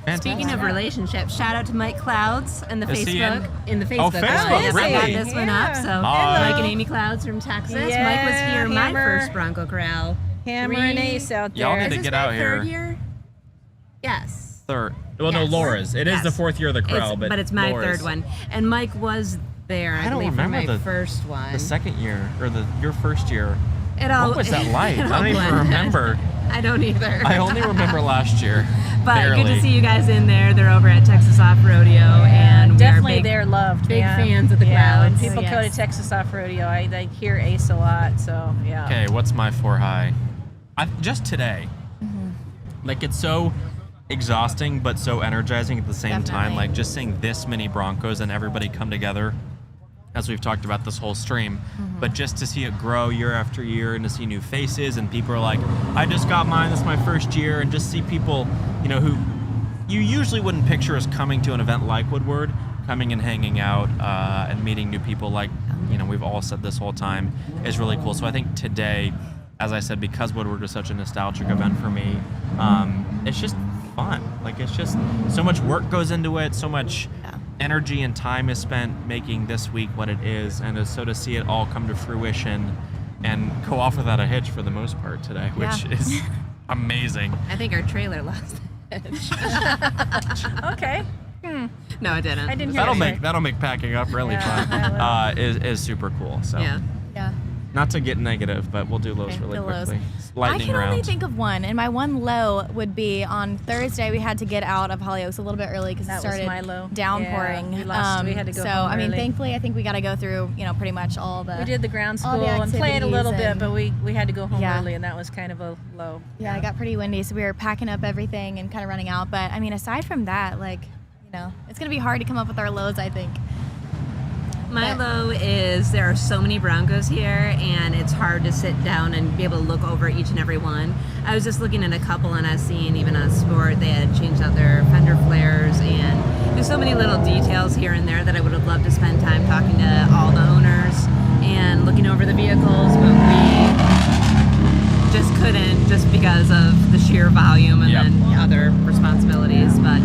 Fantastic. Speaking of relationships, shout out to Mike Clouds and the Is he Facebook. In the Oh, Facebook. Facebook, I just really? got this one up. So Hi. Mike and Amy Clouds from Texas. Mike was Yeah, here my Hammer. first Bronco Corral. Hammer and Ace out there. Y'all need Is to this get my out third here. year? Yes. Third. Well, no, Yes. Laura's. It is Yes. the 4th year of the Corral, But it's my Laura's. third one. And Mike was there, I I don't believe, for remember my the- first one. The second year, or your first year. It all, What was that like? it I all don't even blended. remember. I don't either. I only remember last year. But barely. good to see you guys in there. They're over at Texas Off Rodeo, and definitely we are big, they're loved. big man. fans of the Yeah, when Clouds. people go to Texas Off Rodeo, I hear Ace a lot. So yeah. Okay, what's my 4 high? Just today. Like, it's so exhausting, but so energizing at the same time. Definitely. Like, just seeing this many Broncos and everybody come together, as we've talked about this whole stream. But just to see it grow year after year and to see new faces, and people are like, I just got mine, this is my first year, and just see people, who you usually wouldn't picture as coming to an event like Woodward, coming and hanging out and meeting new people, like we've all said this whole time, is really cool. So I think today, as I said, because Woodward was such a nostalgic event for me, it's just fun. Like, it's just so much work goes into it, so much energy and time is spent making this week what it is, and so to see it all come to fruition and go off without a hitch for the most part today, which is amazing. I think our trailer lost the edge. Okay. No, it didn't. I didn't hear That'll make packing up really Yeah, fun. Is super cool. So Yeah. Yeah. not to get negative, but we'll do lows Okay, really the lows. quickly. I Lightning can round. only think of one, and my one low would be on Thursday. We had to get out of Hollyoaks a little bit early because it That was started my low. downpouring. Yeah, we had to go So home I mean, early. thankfully, I think we got to go through pretty much all the. We did the ground all school the and played a little bit, activities but we had to go home Yeah. early, and that was kind of a low. Yeah, it got pretty windy, so we were packing up everything and kind of running out. But I mean, aside from that, it's gonna be hard to come up with our lows, I think. My But- low is there are so many Broncos here, and it's hard to sit down and be able to look over each and every one. I was just looking at a couple, and I was seeing even on Sport, they had changed out their fender flares, and there's so many little details here and there that I would have loved to spend time talking to all the owners and looking over the vehicles, but we just couldn't, just because of the sheer volume and then other responsibilities. But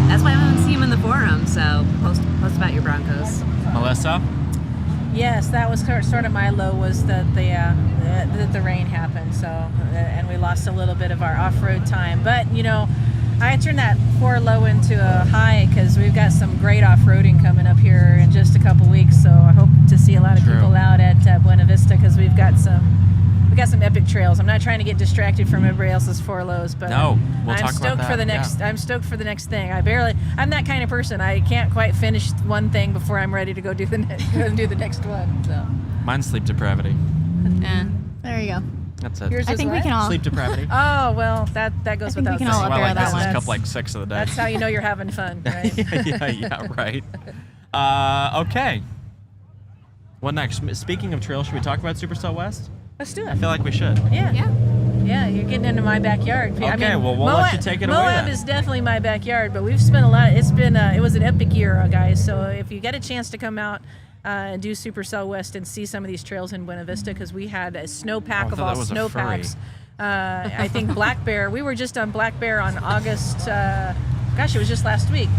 that's why I haven't seen them in the forum. So post about your Broncos. Melissa? Yes, that was sort of my low, was that the rain happened. So and we lost a little bit of our off-road time. But I turned that 4 low into a high because we've got some great off-roading coming up here in just a couple weeks. So I hope to see a lot of people out at Buena Vista, because we've got some epic trails. I'm not trying to get distracted from everybody else's 4 lows, but we'll I'm talk stoked about that. for the next. I'm stoked for the next thing. I'm that kind of person. I can't quite finish one thing before I'm ready to go do the next one. So Mine's sleep depravity. Yeah. There you go. That's it. yours I is think we what? can all. Sleep depravity. Oh well, that goes I think we without can all saying. up there Well, that this one. is cup like 6 of the day. That's how you know you're having fun, right? yeah, right. Okay. What next? Speaking of trails, should we talk about Supercell West? Let's do it. I feel like we should. Yeah, you're getting into my backyard. Okay, well, we'll let you take it away Moab then. is definitely my backyard, but we've spent a lot. It was an epic year, guys. So if you get a chance to come out and do Supercell West and see some of these trails in Buena Vista, because we had a snowpack of all snowpacks. I think Black Bear. We were just on Black Bear on August. It was just last week.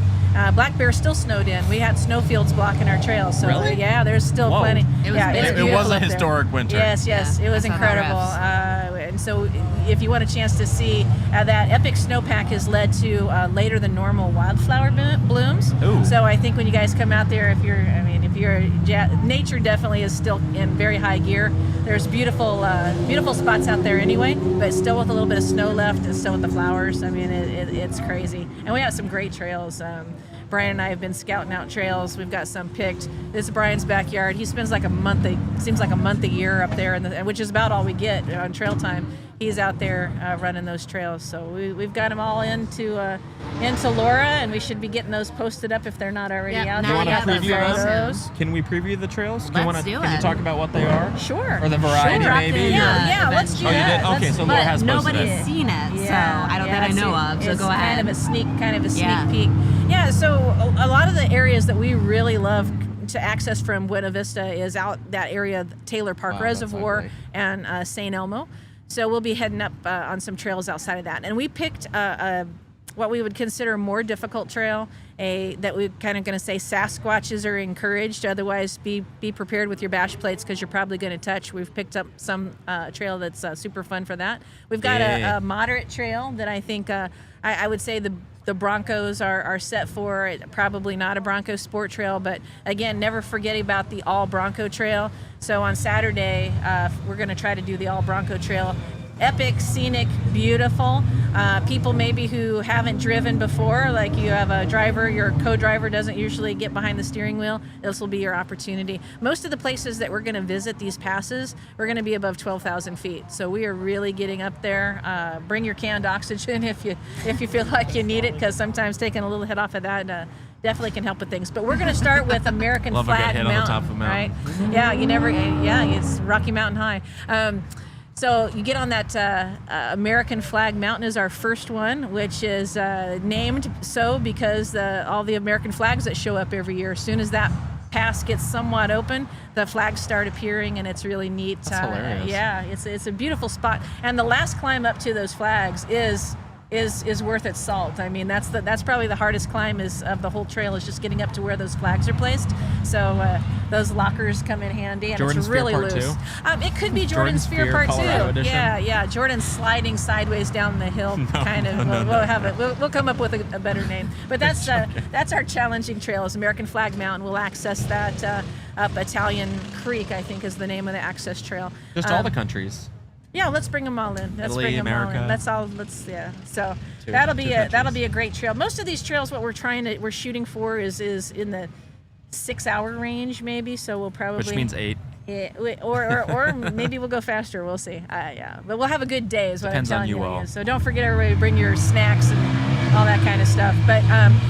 Black Bear still snowed in. We had snowfields blocking our trails. So Really? Yeah, there's still Whoa. plenty. It was it's amazing. It was beautiful a up there. historic winter. Yes, Yeah, it was I saw the incredible. refs. And so if you want a chance to see, that epic snowpack has led to later than normal wildflower blooms. Ooh. So I think when you guys come out there, if nature definitely is still in very high gear. There's beautiful spots out there anyway, but still with a little bit of snow left and still with the flowers. I mean, it's crazy. And we have some great trails. Brian and I have been scouting out trails. We've got some picked. This is Brian's backyard. He spends like a month a year up there, which is about all we get on trail time. He's out there running those trails. So we've got them all into Laura, and we should be getting those posted up if they're not already out now Do you there. want to Yeah, We got preview the those? photos. Can we preview the trails? Let's do Can you it. talk about what they are? Sure. Or the variety, Sure. maybe? Yeah, or- let's do Oh, you that. did? Okay, Let's- so Laura has posted Nobody's it. seen it, so I don't that I know of. So it's go ahead. Kind of a sneak Yeah. peek. Yeah. So a lot of the areas that we really love to access from Buena Vista is out that area, Taylor Park Wow, that's Reservoir ugly. and St. Elmo. So we'll be heading up on some trails outside of that, and we picked what we would consider a more difficult trail, that we're kind of going to say Sasquatches are encouraged. Otherwise, be prepared with your bash plates because you're probably going to touch. We've picked up some trail that's super fun for that. We've got a moderate trail that I think I would say the Broncos are set for. Probably not a Bronco sport trail, but again, never forget about the all Bronco trail. So on Saturday, we're going to try to do the all Bronco trail. Epic, scenic, beautiful. People maybe who haven't driven before, like you have a driver, your co-driver doesn't usually get behind the steering wheel, this will be your opportunity. Most of the places that we're going to visit these passes, we're going to be above 12,000 feet. So we are really getting up there. Bring your canned oxygen if you feel like you need it, because sometimes taking a little hit off of that definitely can help with things. But we're going to start with American Love a good Flag hit on the Mountain, top of a mountain. right? Yeah, it's Rocky Mountain High. So you get on that American Flag Mountain is our first one, which is named so because all the American flags that show up every year, as soon as that pass gets somewhat open, the flags start appearing, and it's really neat. That's hilarious. Yeah, it's a beautiful spot. And the last climb up to those flags is worth its salt. I mean, that's probably the hardest climb of the whole trail, is just getting up to where those flags are placed. So those lockers come in handy, and Jordan it's Spear really Part loose. 2? It could be Jordan Jordan Spear Spear Part 2. Colorado edition? Yeah. Jordan's sliding sideways down the hill, kind of. We'll have it. We'll come up with a better name. But that's our challenging trail. Is American Flag Mountain. We'll access that up Italian Creek, I think, is the name of the access trail. Just all the countries. Yeah, let's bring them all in. Let's Italy, bring them all America. in. So Two that'll be countries. a great trail. Most of these trails, what we're shooting for is in the 6-hour range, maybe. So we'll probably. Which means 8. Yeah, or maybe we'll go faster. We'll see. Yeah, but we'll have a good day, is what Depends I'm on telling you you. all. So don't forget, everybody, bring your snacks and all that kind of stuff. But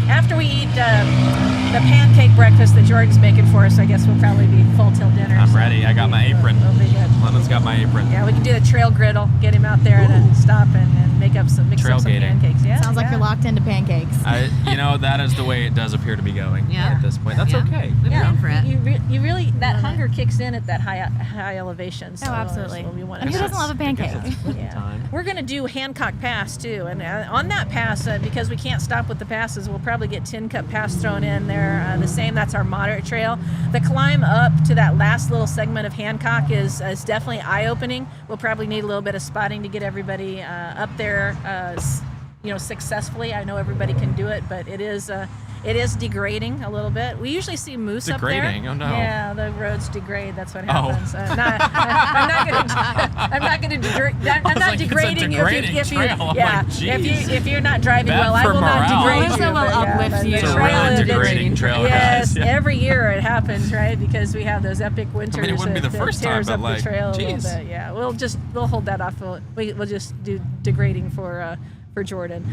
after we eat the pancake breakfast that Jordan's making for us, I guess we'll probably be full till dinner. I'm ready. I got my apron. We'll be good. London's got my apron. Yeah, we can do the trail griddle. Get him out there at a stop and mix up some Trailgating. pancakes. Yeah, Sounds like yeah. you're locked into pancakes. That is the way it does appear to be going Yeah. at this point. That's Yeah. okay. We've been for it. You really that Love it. hunger kicks in at that high elevation. So absolutely. so we want And who to. doesn't love a pancake? Yeah. Time. We're going to do Hancock Pass too, and on that pass, because we can't stop with the passes, we'll probably get Tin Cup Pass thrown in there. The same, that's our moderate trail. The climb up to that last little segment of Hancock is definitely eye-opening. We'll probably need a little bit of spotting to get everybody up there, successfully. I know everybody can do it, but it is degrading a little bit. We usually see moose Degrading? up there. Oh, no. Yeah, the roads degrade. That's what Oh. happens. I'm not going to I'm not like, it's a degrading you degrading if you trail. I'm yeah, like, geez. if you're not driving Bad well, I for will not morale. degrade Melissa you. will but uplift but you. the It's a trail really is- degrading trail, Yes, guys. Yeah. every year it happens, right? Because we have those epic winters. it wouldn't be that the first time, tears but up like, the trail a little geez. bit. Yeah, we'll hold that off. We'll just do degrading for Jordan.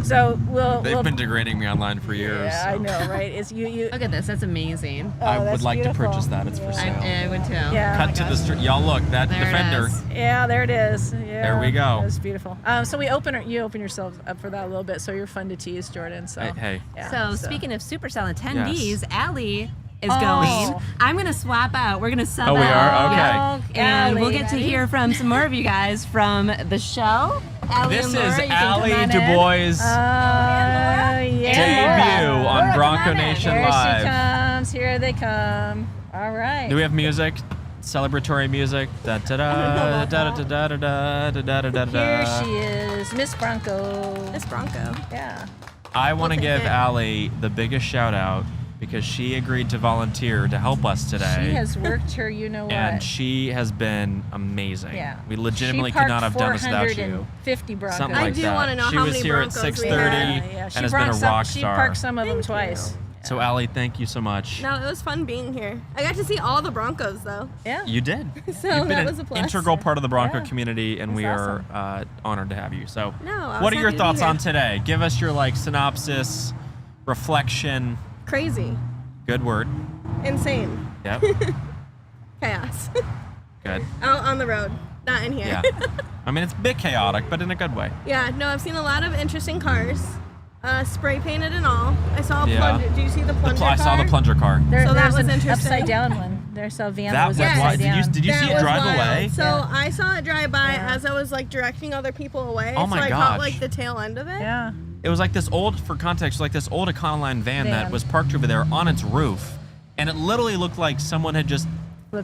So They've been degrading me online for years. Yeah, so. I know, right? It's you. Look at this. That's amazing. I that's would like beautiful. to purchase that. It's for sale. I would too. Yeah. Cut to the street. Y'all look, that There it Defender. is. Yeah, there it is. Yeah, There we go. That's beautiful. So you open yourself up for that a little bit, so you're fun to tease, Jordan. So Hey. yeah, So speaking of Supercell attendees, Yes. Allie is Oh. going. I'm gonna swap out. We're gonna sub Oh, we out. are? Okay. Oh, And we'll Allie. get to hear from some more of you guys from the show. Allie This and Laura, is you can come Allie on in. DuBois' yeah. debut on Laura, Bronco come on in. Nation Here she Live. comes. Here they come. All right. Do we have music? Celebratory music? Da da da da da da da da da da da Here da. she is, Miss Bronco. Miss Bronco. Yeah. I want to Well, thank give you. Allie the biggest shout out because she agreed to volunteer to help us today. She has worked her, you know what? and she has been amazing. Yeah. We legitimately She could not have parked done this without you. 450 Broncos. Something I like do that. wanna know she how was many here at Broncos we 6:30 had. Yeah, and has been a rock She star. parked some of them Thank twice. you. So Allie, thank you so much. No, it was fun being here. I got to see all the Broncos though. Yeah. You did. So You've been that an was a plus. integral part of the Bronco Yeah. community, and That's we are honored to have you. So, No, I what was are your happy to be thoughts here. on today? Give us your synopsis, reflection. Crazy. Good word. Insane. Yep. Chaos. Good. Out on the road. Not in here. Yeah. I mean, it's a bit chaotic, but in a good way. Yeah, no, I've seen a lot of interesting cars. Spray painted and all. I saw a Yeah. plunger. Do you see the plunger I saw the car? plunger car. There, So that there's was an interesting. upside down one. There's a van that That was was Yes. why. upside down. Did you see That it was drive wild. away? So Yeah. I saw it drive by Yeah. as I was like directing other people away. Oh my so I gosh. caught like the tail end of it. Yeah. It was like this old, for context, like this old Econoline van that Van. was parked over there on its roof, and it literally looked like someone had just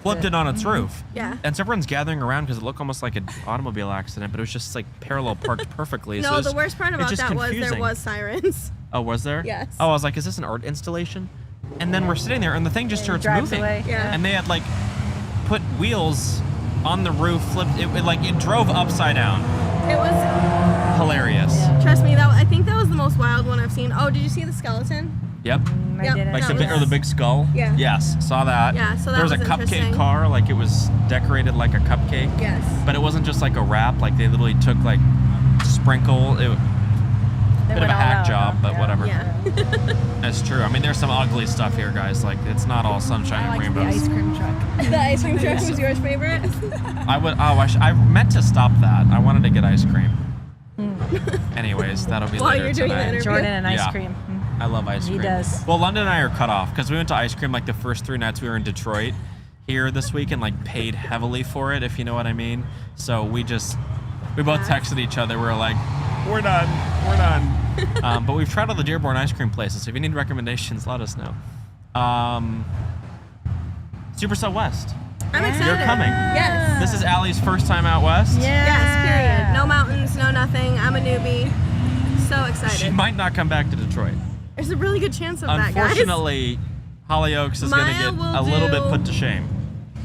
flipped it on its roof. Yeah. And so everyone's gathering around because it looked almost like an automobile accident, but it was just like parallel parked perfectly. so it No, was- the worst part it's about just that was there confusing. was sirens. Oh, was there? Yes. Oh, I was like, is this an art installation? And then we're sitting there, and the thing just And starts drives moving. away. Yeah. And they had like put wheels on the roof, flipped it drove upside down. It was. Hilarious. Yeah. Trust me, I think that was the most wild one I've seen. Oh, did you see the skeleton? Yep. I Yep. didn't. Like That the big skull. Yeah. Yes, saw that. Yeah, so that there was a was cupcake interesting. car, like it was decorated like a cupcake. Yes. But it wasn't just like a wrap. Like they literally took like sprinkle. It, They bit of went a all hack out, job, huh? but Yeah. whatever. Yeah. That's true. I mean, there's some ugly stuff here, guys. Like it's not all sunshine I and like the rainbows. ice cream truck. The ice cream truck was yours favorite? I would. Oh, I meant to stop that. I wanted to get ice cream. Anyways, that'll be While later you're doing the tonight. interview. Jordan and ice Yeah. cream. I love ice He cream. does. Well, London and I are cut off because we went to ice cream like the first 3 nights we were in Detroit here this week and like paid heavily for it, if you know what I mean. So we both texted each other. We were like, we're done. But we've tried all the Dearborn ice cream places. So if you need recommendations, let us know. Supercell West. I'm excited. You're coming. Yes. This is Allie's first time out west. Yeah. Yes, period. No mountains, no nothing. I'm a newbie. So She excited. might not come back to Detroit. There's a really good chance of that, guys. Unfortunately, Hollyoaks is going to Maya get will a little bit do- put to shame.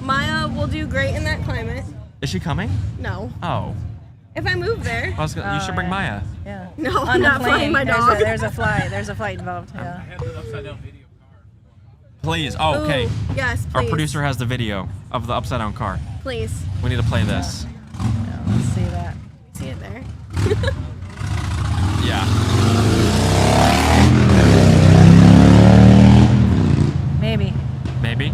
Maya will do great in that climate. Is she coming? No. Oh, If I move there. you should bring yeah. Maya. Yeah. No, On I'm the not flying plane, my there's dog. There's a flight involved. Yeah. Please. Oh, okay. Ooh, yes, Our please. producer has the video of the upside down car. Please. We need to play this. Yeah, let's see that. See it there. Yeah. Maybe. Maybe.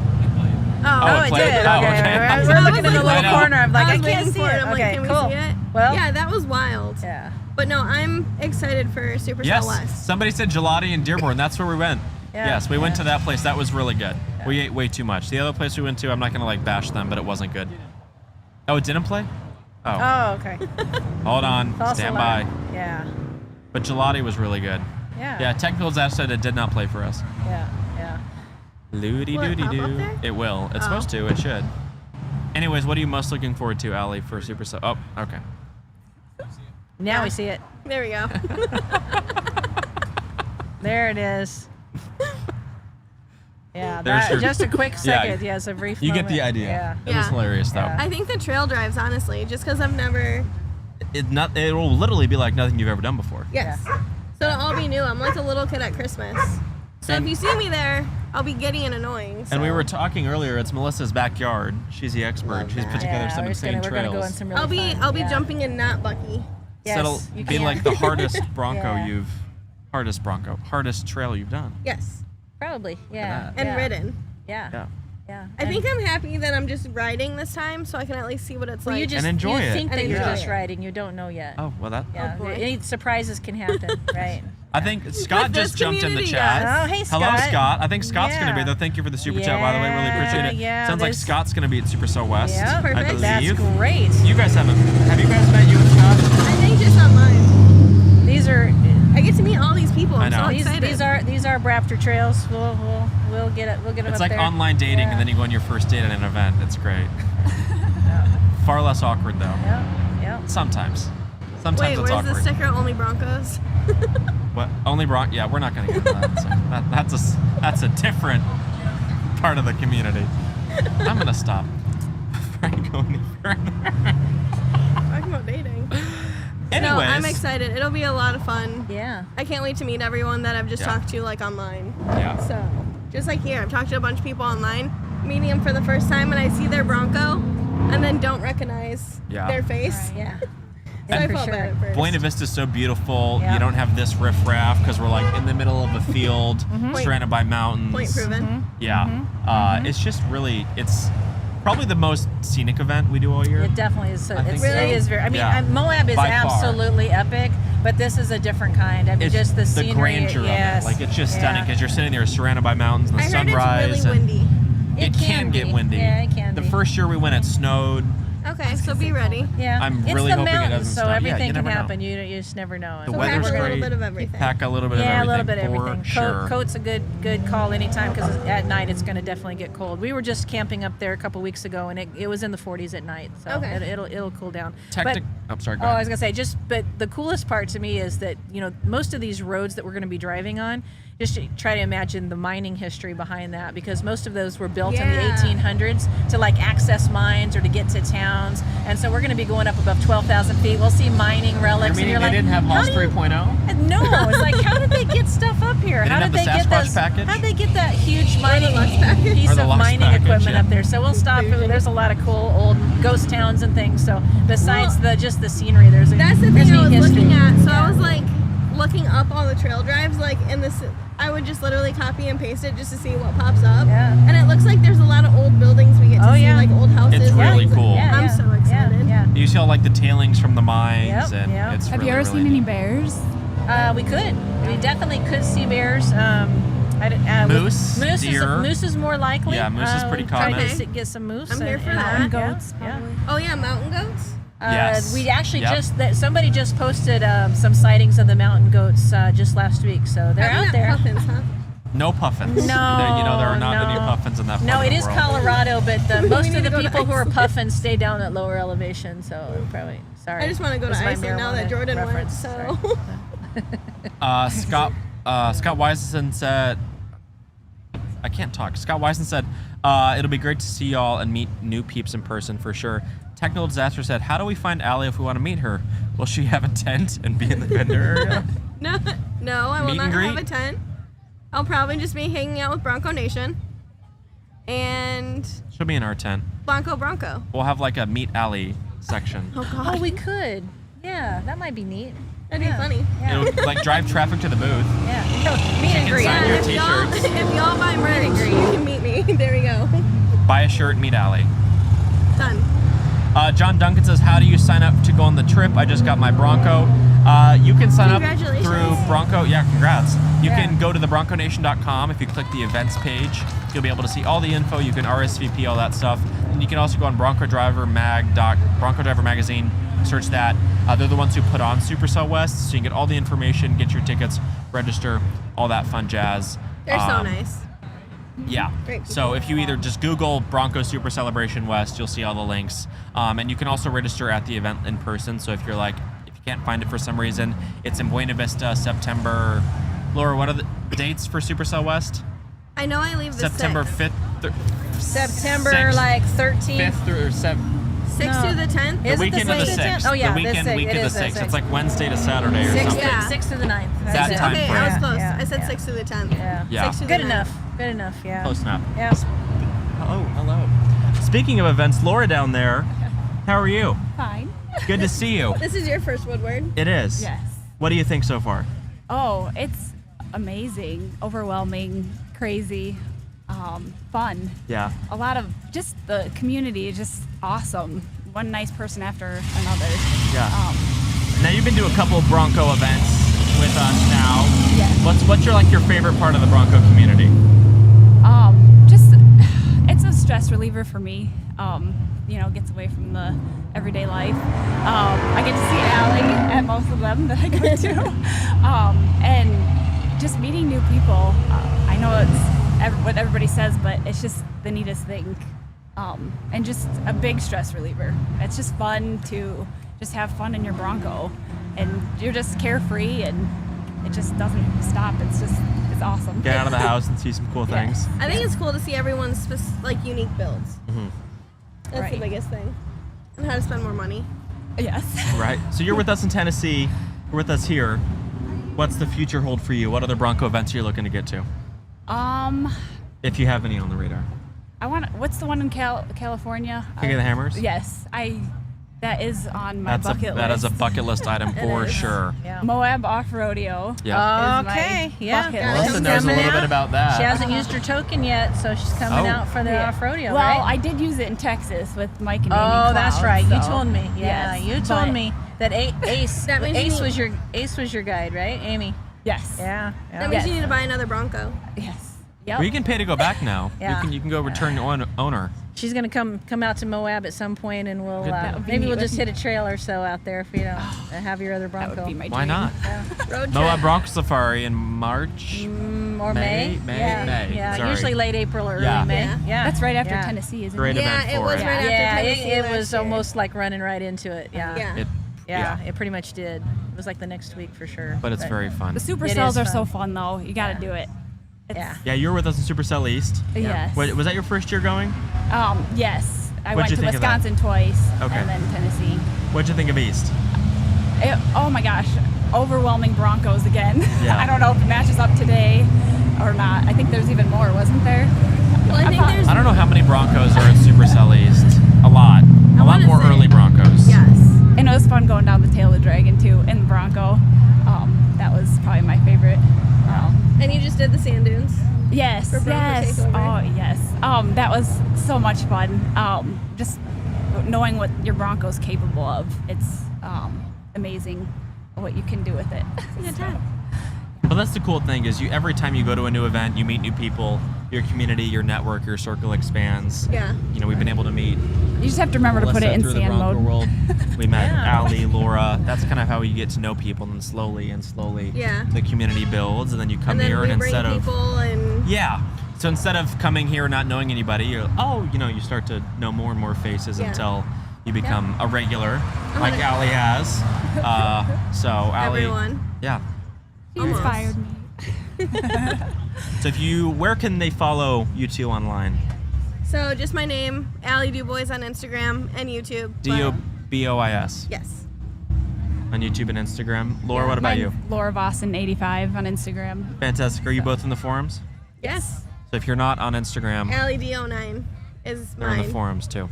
Oh, it it played? did. Oh, Okay. okay. We're looking in the I little was like- corner. I'm like, I was can't waiting see for it. I'm like, Okay, can cool. we see it? Well, Yeah, that was wild. yeah. But no, I'm excited for Supercell Yes. West. Somebody said gelati in Dearborn. That's where we went. Yeah, Yes, we went yeah. to that place. That was really good. We ate way too much. The other place we went to, I'm not gonna like bash them, but it wasn't good. Oh, it didn't play? Oh. Oh, okay. Hold on. False Stand alarm. by. Yeah. But gelati was really good. Yeah. Yeah, technical disaster said it did not play for us. Yeah. Yeah. Loody Will it doody pop up doo. there? It will. It's Oh. supposed to. It should. Anyways, what are you most looking forward to, Allie, for Supercell? Oh, okay. Now we see it. There we go. There it is. Yeah, There's that, your- just a quick Yeah. second. Yes, a brief You get the moment. idea. Yeah. It was Yeah. hilarious, though. Yeah. I think the trail drives, honestly, just because I've never. It will literally be like nothing you've ever done before. Yes. So it'll all be new. I'm like a little kid at Christmas. So And- if you see me there, I'll be giddy and annoying. So. And we were talking earlier. It's Melissa's backyard. She's the expert. Love She's that. put together Yeah, some we're just insane we're gonna go trails. in some really I'll be fun, yeah. jumping in not Bucky. Yes, So it'll you be can. like the hardest Yeah. hardest trail you've done. Yes. Probably. Yeah. that. And yeah. ridden. Yeah. Yeah. Yeah. I think I'm happy that I'm just riding this time, so I can at least see what it's Well, like. you just And enjoy you it. think And that you're enjoy just it. riding. You don't know yet. Oh well, that. Yeah. boy. Any surprises can happen, right? I think Scott With just this jumped in the community, chat. guys. Oh, hey, Hello, Scott. Scott. I think Scott's gonna be Yeah. there. Thank you for the super chat, by the way. Really appreciate it. Yeah, Sounds like there's- Scott's gonna be at Supercell West. Yeah, I perfect. That's believe. great. You guys have you guys met you and Scott? I think just online. These are I get to meet all these people. I I'm know. so these excited. these are Braptor trails. We'll get it. We'll get them It's up like there. online dating, Yeah. and then you go on your first date at an event. It's great. Far less awkward though. Yeah. Yeah. Sometimes. Wait, Sometimes it's where's the awkward. sticker? Only Broncos. What? Only Bronco? Yeah, we're not gonna get into that. So that's a different part of the community. I'm gonna stop. Before I go any further. Talking about dating. Anyways, No, I'm excited. It'll be a lot of fun. Yeah. I can't wait to meet everyone that I've just Yeah. talked to like online. Yeah. So, just like here, I've talked to a bunch of people online, meeting them for the first time, and I see their Bronco, and then don't recognize Yeah. their face. Yeah. So I for felt sure. bad at first. Buena Vista is so beautiful. Yeah. You don't have this riffraff because we're like in the middle of a field, surrounded by mountains. Point proven. Yeah. It's just really, it's probably the most scenic event we do all year. It definitely is. So I it think really so. is very. I mean, Yeah. Moab is By far. absolutely epic, but this is a different kind. I mean, It's just the scenery. grandeur yes. of it. Like it's just Yeah. stunning because you're sitting there surrounded by mountains and the I heard sunrise. it's really and windy. It can get be. windy. Yeah, it can The be. first year we went, it snowed. Okay, so be ready. Yeah. I'm it's really the hoping it mountains, doesn't so snow. Yeah, everything you can never know. happen. You just never know. The So weather's pack a great. little bit of everything. Pack a little bit of Yeah, everything. a little bit of for everything. Sure. Coat's a good call anytime because at night it's going to definitely get cold. We were just camping up there a couple weeks ago and it was in the 40s at night, so Okay. it'll cool down. I'm sorry. Go Oh, I ahead. was gonna say but the coolest part to me is that most of these roads that we're gonna be driving on, just to try to imagine the mining history behind that because most of those were built in the Yeah. 1800s to like access mines or to get to towns, and so we're gonna be going up above 12,000 feet. We'll see mining relics. You're and meaning you're they like, didn't have how Haas do you- 3.0? No, it's like how did they get stuff up here? They How didn't did have they the get Sasquatch this? package? How did they get that huge mining Lux package? piece Or the of Lux mining package, equipment yeah. up there? So we'll stop. There's a lot of cool old ghost towns and things. So besides just the scenery, there's a That's the there's thing I was neat history. looking at. So Yeah. I was like looking up all the trail drives, like in this. I would just literally copy and paste it just to see what pops up. Yeah. And it looks like there's a lot of old buildings we get to Oh, see, yeah. like old houses. It's really and- cool. Yeah, I'm yeah, so excited. Yeah, You see all like the tailings from the mines, Yep, and yep. it's Have really, you ever really seen any neat. bears? We could. We definitely could see bears. Moose, deer. Moose is more likely. Yeah, moose is pretty we'll try common. to get some moose. I'm here for Mountain that. goats, Yeah. probably. Oh yeah, mountain goats. Yes. We actually Yep. somebody just posted some sightings of the mountain goats just last week, so they're Probably out not there. Puffins, huh? No puffins. No, there are not any no. puffins in that part No, of it the is world. Colorado, but most need of to the go to people who are Iceland. puffins stay down at lower elevation, so probably sorry. I just want to go to That's my Iceland now that marijuana Jordan went. reference, So sorry. Scott Weisen said, I can't talk. Scott Weisen said, it'll be great to see y'all and meet new peeps in person for sure. Technical Disaster said, how do we find Allie if we want to meet her? Will she have a tent and be in the vendor area? no, I will Meet not and have greet? a tent. I'll probably just be hanging out with Bronco Nation. and She'll be in our tent. Bronco. We'll have like a meat alley section. Oh God. Oh, we could. Yeah, that might be neat. That'd be funny. Yeah. It'll like drive traffic to the booth. Yeah. Meet and greet. sign your if y'all t-shirts. if y'all buy merch, you can meet me. There we go. Buy a shirt, meat alley. Done. John Duncan says, how do you sign up to go on the trip? I just got my Bronco. You can sign up Congratulations. through Bronco. Yeah, congrats. You Yeah. can go to the bronconation.com. If you click the events page, you'll be able to see all the info. You can RSVP, all that stuff. And you can also go on Bronco Driver Magazine, search that. They're the ones who put on Supercell West, so you can get all the information, get your tickets, register, all that fun jazz. They're so nice. Yeah. Great So people. if you either just Google Bronco Super Celebration West, you'll see all the links. And you can also register at the event in person. So if you're like, if you can't find it for some reason, it's in Buena Vista, September. Laura, what are the dates for Supercell West? I know I leave the September 6th. 5th. September 6th, like 13th. 5th through 7th. 6th through the 10th. The Is it weekend the of the 6th? 6th. Oh, yeah, the the weekend 6th. week It of is the the 6th. 6th. It's like Wednesday to Saturday or something. Yeah. 6th through the 9th. That That's it. time Okay, frame. I was close. Yeah, I said yeah. 6th through the 10th. Yeah. Yeah. 6th through Good the 9th. enough. Good enough. Yeah. Close enough. Yeah. Hello. Speaking of events, Laura down there, how are you? Fine. Good to see you. This is your first Woodward. It is. Yes. What do you think so far? Oh, it's amazing, overwhelming, crazy, fun. Yeah. A lot of just the community is just awesome. One nice person after another. Yeah. Now you've been to a couple of Bronco events with us now. Yes. What's your favorite part of the Bronco community? Just it's a stress reliever for me. Gets away from the everyday life. I get to see Allie at most of them that I go to, and just meeting new people. I know it's what everybody says, but it's just the neatest thing, and just a big stress reliever. It's just fun to just have fun in your Bronco, and you're just carefree, and it just doesn't stop. It's awesome. Get out of the house and see some cool things. I think it's cool to see everyone's unique builds. Mm-hmm. That's the Right. biggest thing. And how to spend more money. Yes. Right. So you're with us in Tennessee. You're with us here. What's the future hold for you? What other Bronco events are you looking to get to? If you have any on the radar. What's the one in California? King of the Hammers? Yes, that is on my bucket list. That is a bucket list item for sure. Yeah. Moab Off-Rodeo. Yeah. is my Okay, yeah. bucket Melissa list. Melissa knows a coming little out. bit about that. She hasn't used her token yet, so she's coming Oh. out for the Yeah. off-rodeo, Well, right? I did use it in Texas with Mike and Amy Oh, that's Cloud, right. You so- told me. Yeah, Yes, you told but- me that Ace. That means you Ace need- was your guide, right, Amy? Yes. Yeah. That means you need to buy another Bronco. Yes. Yep. Well, you can pay to go back now. Yeah. You can go return owner. She's gonna come out to Moab at some point, and we'll That would be maybe neat we'll with just me. hit a trail or so out there if you don't have your other That Bronco. would be my Why dream. not? Road Moab trip. Bronco Safari in March. Or May. May? Yeah. May. Yeah. Sorry. Usually late April or early Yeah. May. Yeah. Yeah. That's right after Yeah. Tennessee, isn't Great it? event Yeah, it for was it. right after Yeah, Tennessee it last was year. almost like running right into it. Yeah. Yeah. Yeah, it pretty much did. It was like the next week for sure. But it's very fun. The super It cells is are fun. so fun, though. You got to do it. Yeah. Yeah, you were with us in Supercell East. Yes. Was that your first year going? Yes. I What'd went you to think of that? Wisconsin twice, Okay. and then Tennessee. What'd you think of East? Oh my gosh, overwhelming Broncos again. Yeah. I don't know if it matches up today or not. I think there's even more, wasn't there? Well, I think there's. I don't know how many Broncos are at Supercell East. A lot. A lot wanna more say- early Broncos. Yes. And it was fun going down the tail of the dragon too in the Bronco. That was probably my favorite. And you just did the sand dunes. Yes, For Bronco yes. takeover. Oh, yes. That was so much fun. Just knowing what your Bronco's capable of. It's amazing what you can do with it. Good time. But that's the cool thing is every time you go to a new event, you meet new people, your community, your network, your circle expands. Yeah. We've been able to meet You just have to remember to put Melissa it in through the sand Bronco mode. world. We met Yeah. Allie, Laura. That's kind of how you get to know people, and slowly Yeah. the community builds, and then you come And then here we and bring instead of people and. yeah. So instead of coming here not knowing anybody, you start to know more and more faces Yeah. until you become a regular, like Allie has. So Allie, Everyone. yeah. You Almost. inspired me. So where can they follow you two online? So just my name, Allie Dubois on Instagram and YouTube. but- DOBOIS Yes. on YouTube and Instagram. Laura, what about Mine, you? Laura Vossen 85 on Instagram. Fantastic. Are you both in the forums? Yes. So if you're not on Instagram, Allie D09 is they're in the mine. forums too.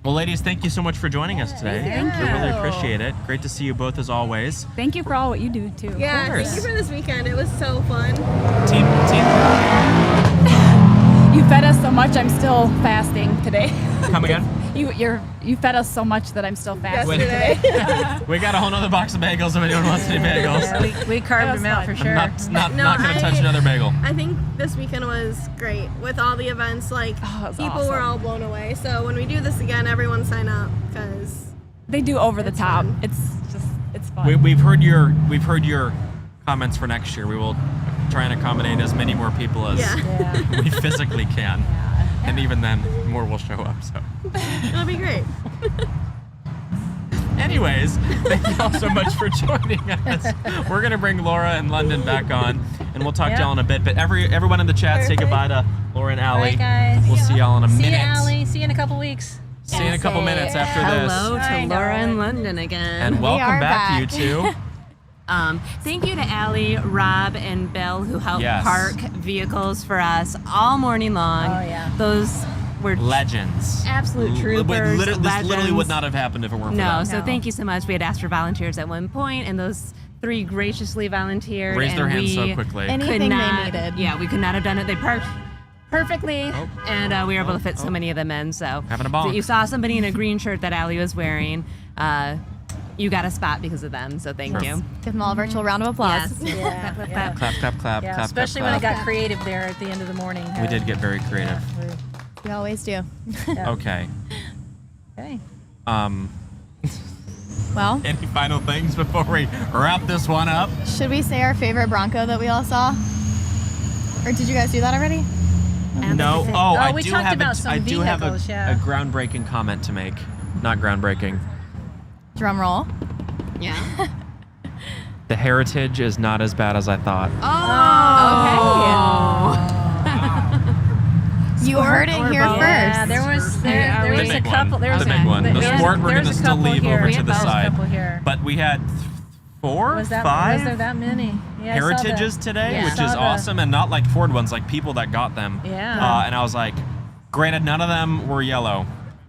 Well, ladies, thank you so much for joining us today. Thank We really appreciate it. Great to see you both as always. Thank you for all what you do too. Yeah, course. thank you for this weekend. It was so fun. Team. You fed us so much. I'm still fasting today. Come again? You fed us so much that I'm still fasting. Yesterday. We got a whole nother box of bagels if anyone wants any bagels. Yeah, we carved them out for sure. Not No, gonna touch another bagel. I think this weekend was great with all the events. Like Oh, it was people were awesome. all blown away. So when we do this again, everyone sign up because They do over the It's top. fun. It's fun. We've heard your comments for next year. We will try and accommodate as many more people as Yeah. we physically can, and even then, more will show up. So, it'll be great. anyways, thank you all so much for joining us. We're gonna bring Laura and London back on, and we'll talk to y'all in a bit. But everyone in the chat, say goodbye to Laura and Allie. All right, guys. We'll see y'all in a See minute. you, Allie. See you in a couple weeks. See you in a couple minutes after this. Hello to I know. Laura in London again. And welcome are back, back. you two. Thank you to Allie, Rob, and Bill who helped Yes. park vehicles for us all morning long. Oh, yeah. Those were Legends. absolute troopers. This literally legends. would not have happened if it weren't for No, them. so No. thank you so much. We had asked for volunteers at one point, and those 3 graciously volunteered. Raised their and hands so we quickly. Anything could they not, needed. Yeah, we could not have done it. They parked perfectly, and we were able to fit so many of them in. So Having a ball. if you saw somebody in a green shirt that Allie was wearing, you got a spot because of them. So thank you. Give them all a virtual round of applause. Yes. Yeah, Clap, clap, yeah. clap. Clap, clap, clap, Yeah, clap, especially clap, when it clap. got creative there at the end of the morning. We did get very creative. We always do. Okay. Okay. Well, Any final things before we wrap this one up? should we say our favorite Bronco that we all saw? Or did you guys do that already? No. Oh, I we do talked have about some I do have vehicles, a yeah. groundbreaking comment to make. Not groundbreaking. Drum roll. Yeah. The Heritage is not as bad as I thought. You heard it here first. Yeah, there was The a big couple. one. There was The a big one. The there was- Sport we're there gonna was a still couple leave here. over We to had the a side. couple here. But we had 4, Was 5 there that many? Yeah, I saw Heritages that. today, Yeah. which Saw is the- awesome, and not like Ford ones, like people that got them. Yeah. And I was like, granted, none of them were yellow.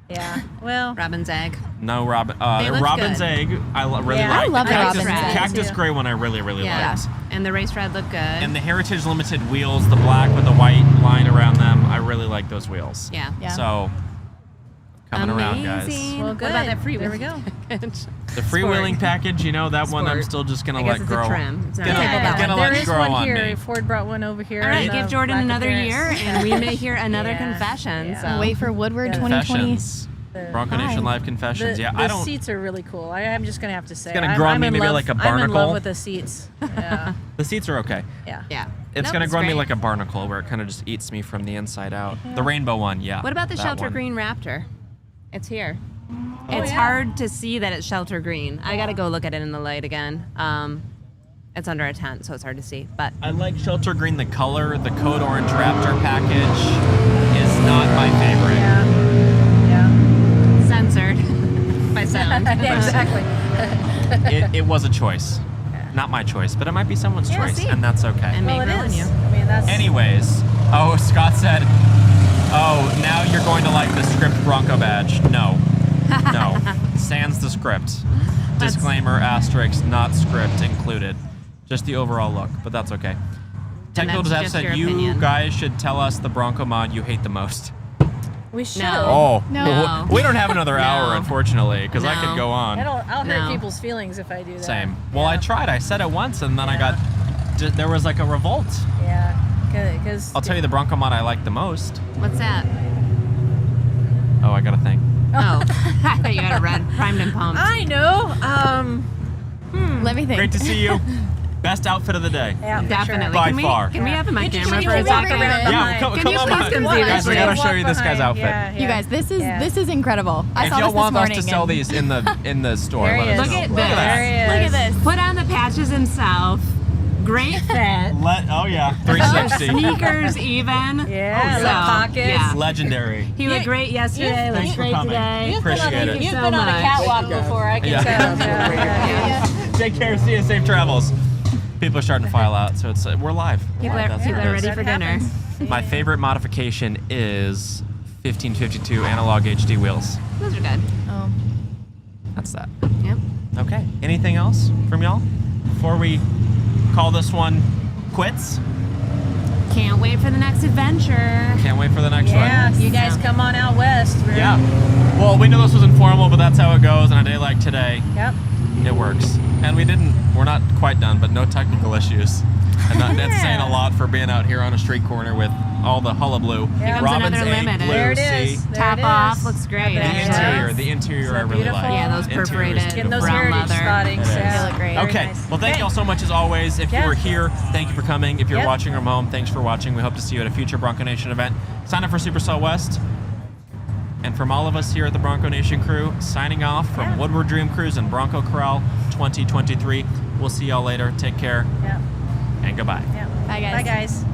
Yeah. Well. Robin's egg. No, Robin. They looked Robin's good. egg. I really Yeah. like. I love the Cactus, Robin's egg, Cactus too. gray one. I really Yeah. liked. And the race red looked good. And the Heritage Limited wheels, the black with the white line around them, I really like those wheels. yeah. Yeah. So coming around, guys. Amazing. Well, What good. about that free There we go. The freewheeling package, you know, that one I'm Sport. still just gonna I guess let it's grow. a trim. It's not Gonna, a Yeah, gonna there let is grow one on here. me. Ford brought one over here. All right, in, give Jordan black another appearance. year, and we may hear another Yeah. confession. Yeah. So. Wait for Woodward Yeah. 2020. Confessions. Bronco Nation Live Confessions. The, Yeah, the I don't. seats are really cool. I'm just gonna have to say. gonna I'm- grow on I'm me in maybe love- like a I'm in barnacle. love with the seats. Yeah. The seats are okay. Yeah. Yeah. It's No, gonna grow on me great. like a barnacle, where it kind of just eats me from the inside out. The rainbow one, yeah. What about the that shelter one. green Raptor? It's here. It's yeah. hard to see that it's shelter green. I gotta go look at it in the light again. It's under a tent, so it's hard to see. But I like shelter green. The color, the Code Orange Raptor package is not my favorite. Yeah. Yeah. censored by sound. Yeah, exactly. It was a choice, not my choice, but it might be someone's Yeah, choice, see. and that's okay. And Well, may it grow on is. you. I mean, that's. Anyways, oh, Scott said, oh, now you're going to like the script Bronco badge. No. No. Sans the script. Disclaimer, asterisk, not script included. Just the overall look, but that's okay. Technical that's Dev just said your you opinion. guys should tell us the Bronco mod you hate the most. We should. No. Oh, No. we don't have another No. hour, unfortunately, because I No. could go on. I'll hurt No. people's feelings if I do that. Same. Well, I Yeah. tried. I said it once, and then I Yeah. got. There was like a revolt. Yeah. Because. I'll tell you the Bronco mod I like the most. What's that? Oh, I got a thing. Oh, I thought you had a red primed and pumped. I know. Let me think. Great to see you. Best outfit of the day. Yeah, for Definitely. Sure. By can we, far. Can we have my Can you- camera can for you a walk second? around Yeah, behind? come, Can come you on please behind. come see this? Guys, we gotta show you this Walk guy's behind. outfit. Yeah, You guys, this is incredible. I If saw y'all this want us morning. to sell and- these in the store, There he let us is. know. Look at Look at this. that. There he Look is. at this. Put on the patches himself. Great fit. Oh yeah, 360. Sneakers even. Yeah, So, little pockets. yeah. Legendary. He looked great yesterday. Thanks Looks for great coming. today. Appreciate it. You've so been on a much. catwalk before, I can Yeah. tell. Yeah. Take care. See you. Safe travels. People are starting to file out, so it's we're live. People are That's what it ready is. for dinner. My favorite modification is 1552 analog HD wheels. Those are good. Oh. That's that. Yep. Okay. Anything else from y'all before we call this one quits? Can't wait for the next adventure. Can't wait for the next Yeah, one. you guys come on out west. Yeah. Well, we knew this was informal, but that's how it goes on a day like today. Yep. It works. And we're not quite done, but no technical issues. And that's saying a lot for being out here on a street corner with all the hullabaloo. Here comes Robin's another egg limited. blue, There it see? is. There Top it off, is. looks great. I bet it actually. does. The interior So I really beautiful. like. Yeah, those Interior is perforated beautiful. Getting those brown heritage leather. spottings. It is. Yeah. They look great. Very Okay. nice. Well, thank Okay. y'all so much as always. If you Yeah. were here, thank you for coming. If you're Yep. watching from home, thanks for watching. We hope to see you at a future Bronco Nation event. Sign up for Supercell West. And from all of us here at the Bronco Nation crew, signing off from Yeah. Woodward Dream Cruise and Bronco Corral 2023. We'll see y'all later. Take care Yeah. and goodbye. Yeah. Bye, guys. Bye, guys.